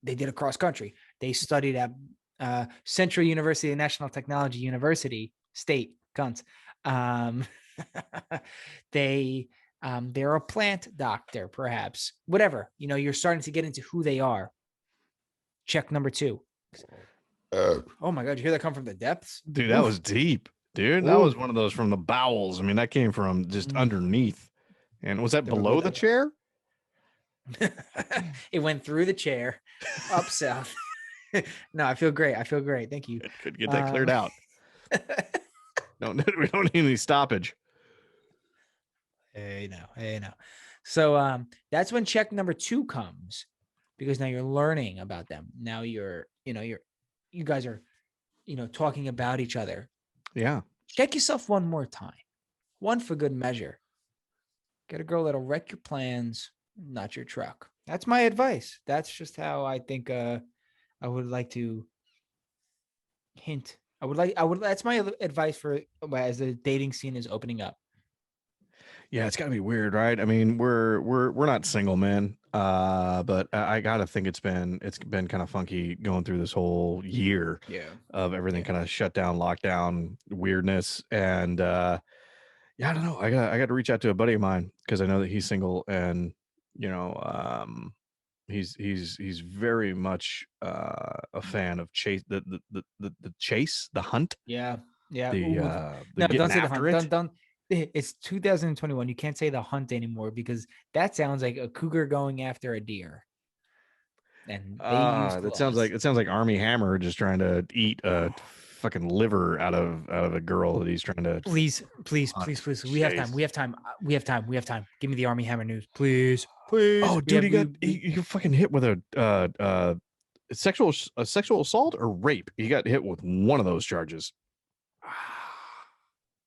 they did a cross country. They studied at Central University, National Technology University, state cunts. They're a plant doctor, perhaps, whatever, you're starting to get into who they are. Check number 2. Oh my God. You hear that come from the depths? Dude, that was deep, dude. That was one of those from the bowels. I mean, that came from just underneath. And was that below the chair? It went through the chair up south. No, I feel great. Thank you. Could get that cleared out. No, we don't need any stoppage. Hey, no. So that's when check number 2 comes, because now you're learning about them. Now you guys are, talking about each other. Yeah. Check yourself one more time. One for good measure. Get a girl that'll wreck your plans, not your truck. That's my advice. That's just how I think I would like to Hint. That's my advice for as the dating scene is opening up. Yeah, it's got to be weird, right? I mean, we're not single men, but I gotta think it's been kind of funky going through this whole year Yeah. of everything Yeah. kind of shut down, lockdown, weirdness, and yeah, I don't know. I got to reach out to a buddy of mine because I know that he's single, and you know, he's very much a fan of chase the chase, the hunt, Yeah. Yeah. the Ooh. the No, getting don't say the after hunt. it. Don't. It's 2021. You can't say the hunt anymore because that sounds like a cougar going after a deer. And they use That claws. sounds like Army Hammer just trying to eat a fucking liver out of a girl that he's trying to Please, please, please, hunt, please. We have time. chase. We have time. We have time. We have time. Give me the Army Hammer news, please, please. Oh, We dude, have he got fucking hit with a sexual assault or rape. He got hit with one of those charges.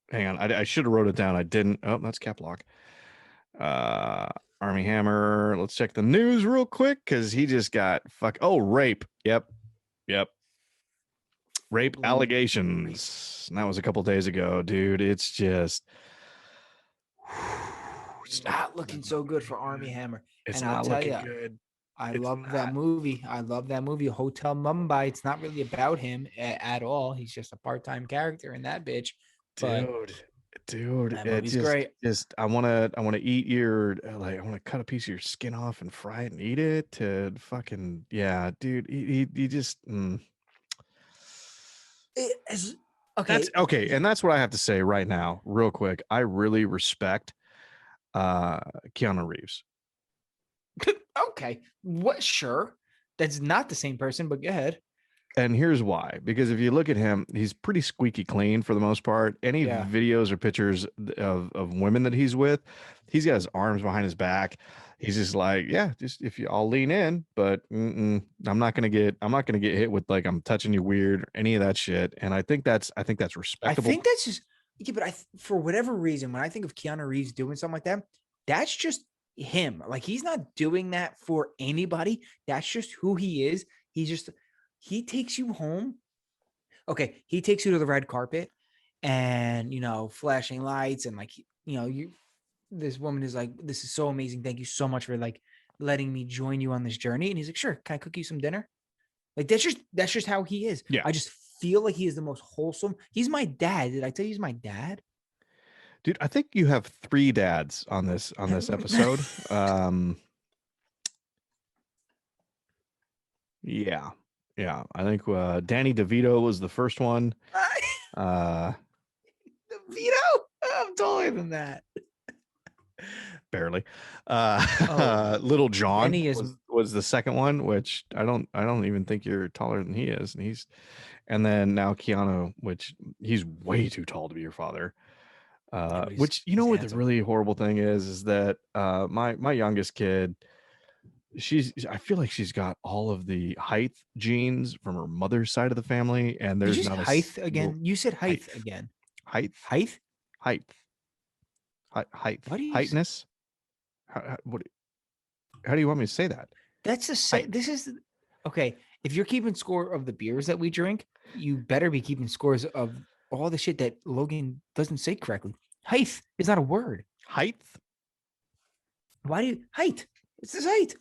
Hang on, I should have wrote it down. I didn't. Oh, that's cap lock. Army Hammer. Let's check the news real quick because he just got rape. Yep. Rape allegations. And that was a couple days ago, dude. It's just It's not looking so good for Army Hammer. it's And I'll not tell looking you, good. I It's love that not. movie. I love that movie, Hotel Mumbai. It's not really about him at all. He's just a part-time character in that bitch. But Dude, that it movie's great. I want to eat your like I want to cut a piece of your skin off and fry it and eat it to fucking yeah, dude. He just Okay. that's okay, and that's what I have to say right now, real quick. I really respect Keanu Reeves. Okay. What? Sure. That's not the same person, but go ahead. And here's why. Because if you look at him, he's pretty squeaky clean for the most part. Any Yeah. videos or pictures of women that he's with, he's got his arms behind his back. He's just like, yeah, just if you, I'll lean in, but I'm not gonna get hit with like I'm touching you weird or any of that shit. And I think that's I respectable. think that's just yeah, but for whatever reason, when I think of Keanu Reeves doing something like that, that's just him. Like he's not doing that for anybody. That's just who he is. He takes you home. Okay, he takes you to the red carpet and flashing lights and like you this woman is like, this is so amazing. Thank you so much for like letting me join you on this journey. And he's like, sure, can I cook you some dinner? Like that's just how he is. Yeah. I just feel like he is the most wholesome. He's my dad. Did I tell you he's my dad? Dude, I think you have 3 dads on this episode. Yeah. Yeah. I think Danny DeVito was the first one. DeVito? I'm taller than that. Barely. Oh, Little John Danny is was the second one, which I don't even think you're taller than he is. And then now Keanu, which he's way too tall to be your father. Which you know what the handsome. really horrible thing is that my youngest kid, I feel like she's got all of the height genes from her mother's side of the family, and Did there's you say not a height single again? You said height height. again. Height. Height? Height. What do you Heightness. How do you want me to say that? That's the same. This is okay. If you're keeping score of the beers that we drink, you better be keeping scores of all the shit that Logan doesn't say correctly. Height is not a word. Height. Why do you height? It's this height.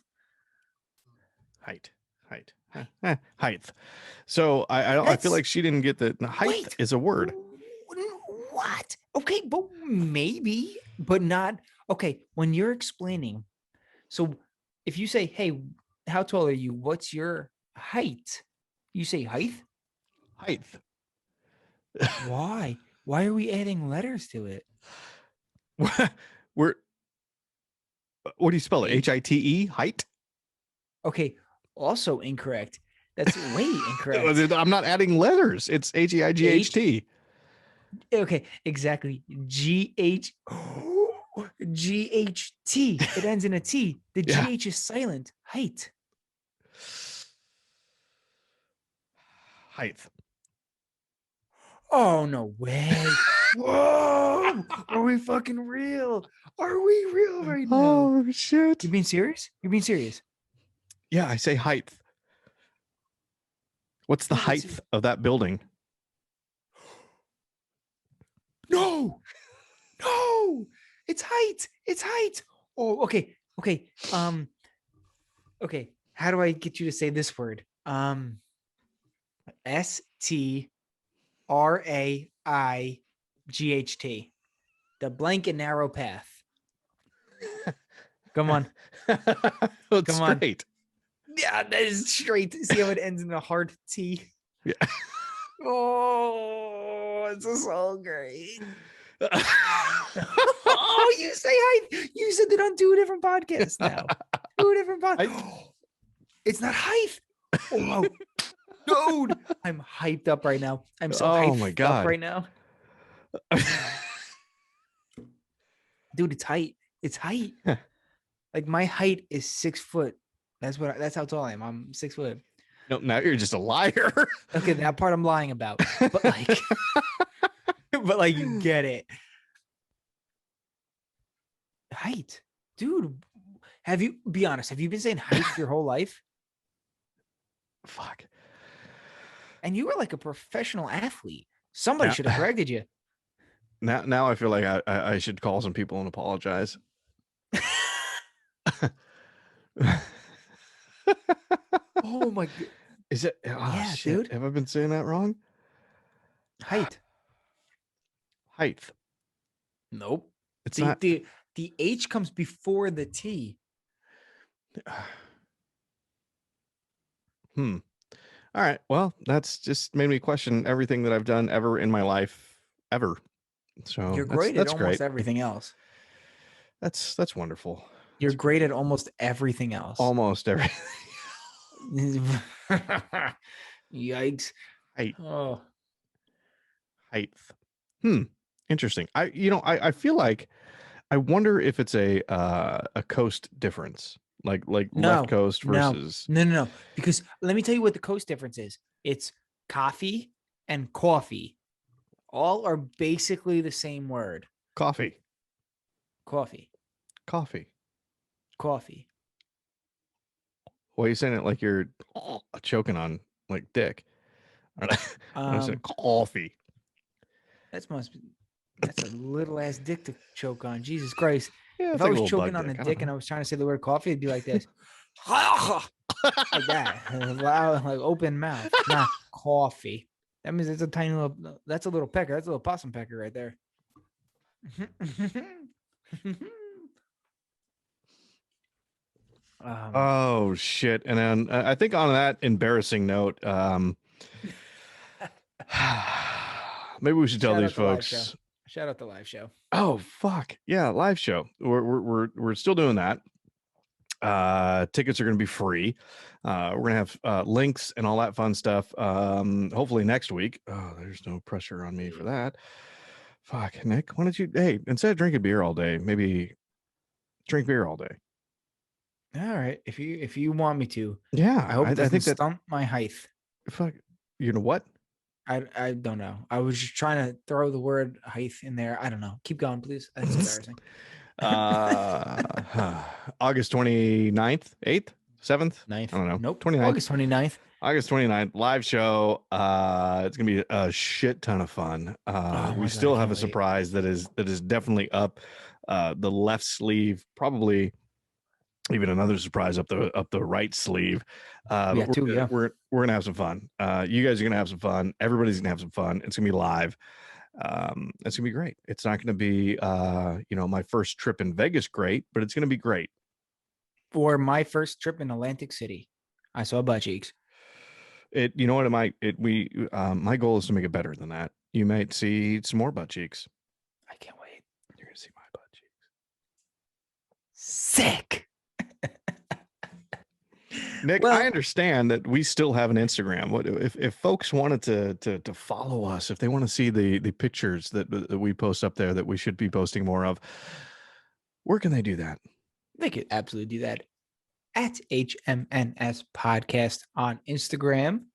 Height. So I feel like she didn't get that. Height is a word. What? Okay, but maybe, but not. Okay, when you're explaining, so if you say, "Hey, how tall are you? What's your height?" You say height. Height. Why? Why are we adding letters to it? What do you spell it? HITE? Height? Okay, also incorrect. That's way incorrect. I'm not adding letters. It's HEIGHT. Okay, exactly. GH GHT. It ends in a T. The Yeah. GH is silent. Height. Height. Oh, no way. Whoa. Are we fucking real? Are we real right now? Oh, shit. You being serious? You're being serious? Yeah, I say height. What's the height of that building? No, no, it's height. It's height. Oh, okay. Okay. Okay. How do I get you to say this word? STRAIGHT. The blank and narrow path. Come on. It's Come on. straight. Yeah, that is straight. See how it ends in a hard T? Yeah. Oh, it's so great. Oh, you say height. You said that on 2 different podcasts now. 2 different podcasts. It's not height. Oh, wow. Dude, I'm hyped up right now. I'm so hyped my up God. right now. Dude, it's height. It's height. Like my height is 6 foot. That's how tall I am. I'm 6 foot. No, now you're just a liar. Okay, that part I'm lying about. But like but like you get it. Height. Dude, be honest, have you been saying height your whole life? Fuck. And you were like a professional athlete. Somebody should have corrected you. Now I feel like I should call some people and apologize. Oh my God. Is it? Oh, yeah, shit. dude. Have I been saying that wrong? Height. Height. Nope. It's not. The H comes before the T. All right. Well, that's just made me question everything that I've done ever in my life, ever. So You're great at that's almost great. everything else. That's wonderful. You're great at almost everything else. Almost everything. Yikes. Height. Oh. Height. Interesting. I feel like I wonder if it's a coast difference. Like left coast versus no. Because let me tell you what the coast difference is. It's coffee and coffee. All are basically the same word. coffee. Coffee. Coffee. Coffee. Well, you're saying it like you're choking on like dick. I'm saying coffee. That's a little ass dick to choke on. Jesus Christ. Yeah, if I was choking on a dick and I was trying to say the word coffee, it'd be like this. Like that. Loud, like open mouth. Not coffee. That means it's a tiny little, that's a little pecker. That's a little possum pecker right there. Oh shit. And then I think on that embarrassing note, maybe we should tell these folks. Shout out the live show. Oh fuck yeah, live show. We're still doing that. Tickets are going to be free. We're going to have links and all that fun stuff. Hopefully next week. Oh, there's no pressure on me for that. Fuck, Nick, why don't you? Hey, instead of drinking beer all day, maybe drink beer all day. All right, if you want me to. Yeah, I hope I think that stump my height. Fuck, you know what? I don't know. I was just trying to throw the word height in there. I don't know. Keep going, please. That's embarrassing. August 29th, 8th, 7th, 9th. I don't know. Nope. 29th. August 29th. August 29th, live show. It's gonna be a shit ton of fun. We still have a surprise that is definitely up the left sleeve, probably even another surprise up the right sleeve. We're gonna have some fun. You guys are gonna have some fun. Everybody's gonna have some fun. It's gonna be live. It's gonna be great. It's not gonna be my first trip in Vegas great, but it's gonna be great. For my first trip in Atlantic City, I saw butt cheeks. My goal is to make it better than that. You might see some more butt cheeks. I can't wait. You're gonna see my butt cheeks. Sick. Nick, I understand that we still have an Instagram. What if folks wanted to follow us, if they want to see the pictures that we post up there that we should be posting more of, where can they do that? They could absolutely do that at HMNS Podcast on Instagram.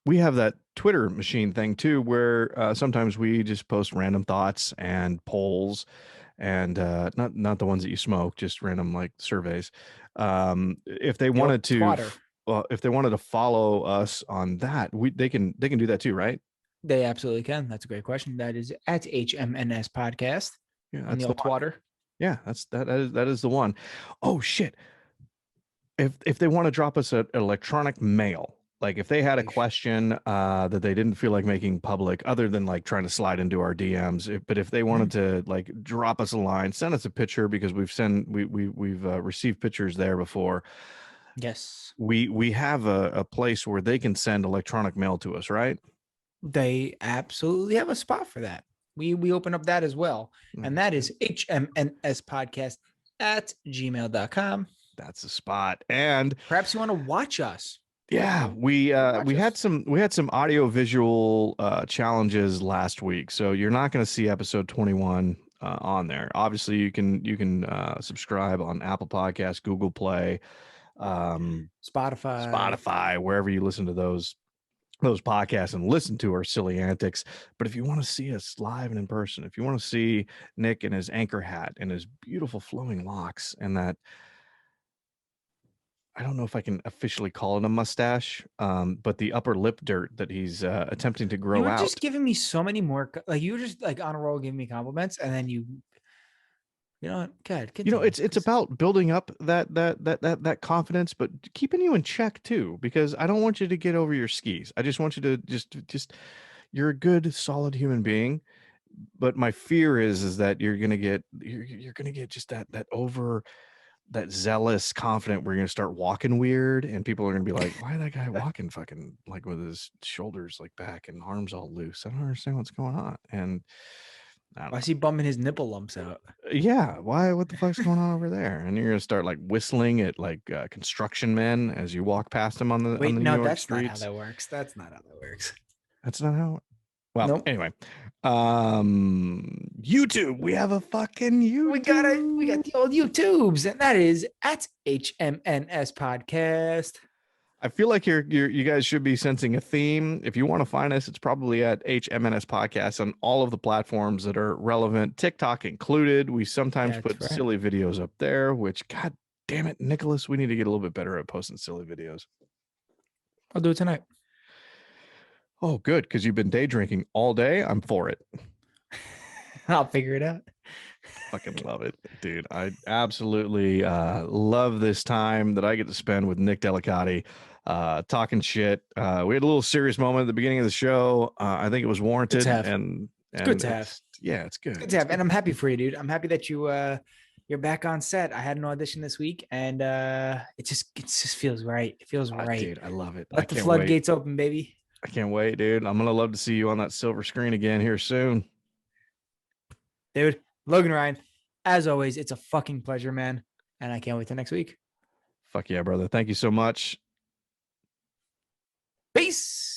We have that Twitter machine thing too, where sometimes we just post random thoughts and polls, and not the ones that you smoke, just random like surveys. If they wanted to, if they wanted to follow us on that, they can do that too, right? They absolutely can. That's a great question. That is at HMNS Podcast Yeah, on that's the the old one. Twitter. Yeah, that is the one. Oh shit. If they want to drop us an electronic mail, like if they had a question that they didn't feel like making public, other than like trying to slide into our DMs, but if they wanted to like drop us a line, send us a picture, because we've received pictures there before. Yes. We have a place where they can send electronic mail to us, right? They absolutely have a spot for that. We open up that as well. And that is HMNS Podcast at gmail.com. That's the spot. And Perhaps you want to watch us. yeah, we had some audio visual challenges last week, so you're not going to see episode 21 on there. Obviously, you can subscribe on Apple Podcasts, Google Play, Spotify. Spotify, wherever you listen to those podcasts and listen to our silly antics. But if you want to see us live and in person, if you want to see Nick in his anchor hat and his beautiful flowing locks and that, I don't know if I can officially call it a mustache, but the upper lip dirt that he's attempting to You grow were out. just giving me so many more, like you were just like on a roll giving me compliments, and then you know what? God, It's about building up that confidence, but keeping you in check too, because I don't want you to get over your skis. I just want you to just you're a good, solid human being. But my fear is that you're gonna get just that zealous, confident, we're gonna start walking weird, and people are gonna be like, "Why is that guy walking fucking like with his shoulders like back and arms all loose? I don't understand what's going on." And I don't Why know. is he bumming his nipple lumps out? Yeah, why? What the fuck's going on over there? And you're gonna start like whistling at like construction men as you walk past them on the Wait, New no, York that's not how streets. that works. That's not how that works. That's not how. Well, Nope. anyway, YouTube. We have a fucking We got YouTube. the old YouTubes, and that is at HMNS Podcast. I feel like you guys should be sensing a theme. If you want to find us, it's probably at HMNS Podcast on all of the platforms that are relevant, TikTok included. We sometimes That's put right. silly videos up there, which, God damn it, Nicholas, we need to get a little bit better at posting silly videos. I'll do it tonight. Oh, good, because you've been day drinking all day. I'm for it. I'll figure it out. Fucking love it, dude. I absolutely love this time that I get to spend with Nick Delicati, talking shit. We had a little serious moment at the beginning of the show. I think it was warranted, and it's good to have. Yeah, it's good. It's good to have, and I'm happy for you, dude. I'm happy that you're back on set. I had an audition this week, and it just feels right. It feels right. Dude, I love it. Let the floodgates open, baby. I can't wait, dude. I'm gonna love to see you on that silver screen again here soon, dude. Logan Ryan, as always, it's a fucking pleasure, man, and I can't wait till next week. Fuck yeah, brother. Thank you so much. Peace.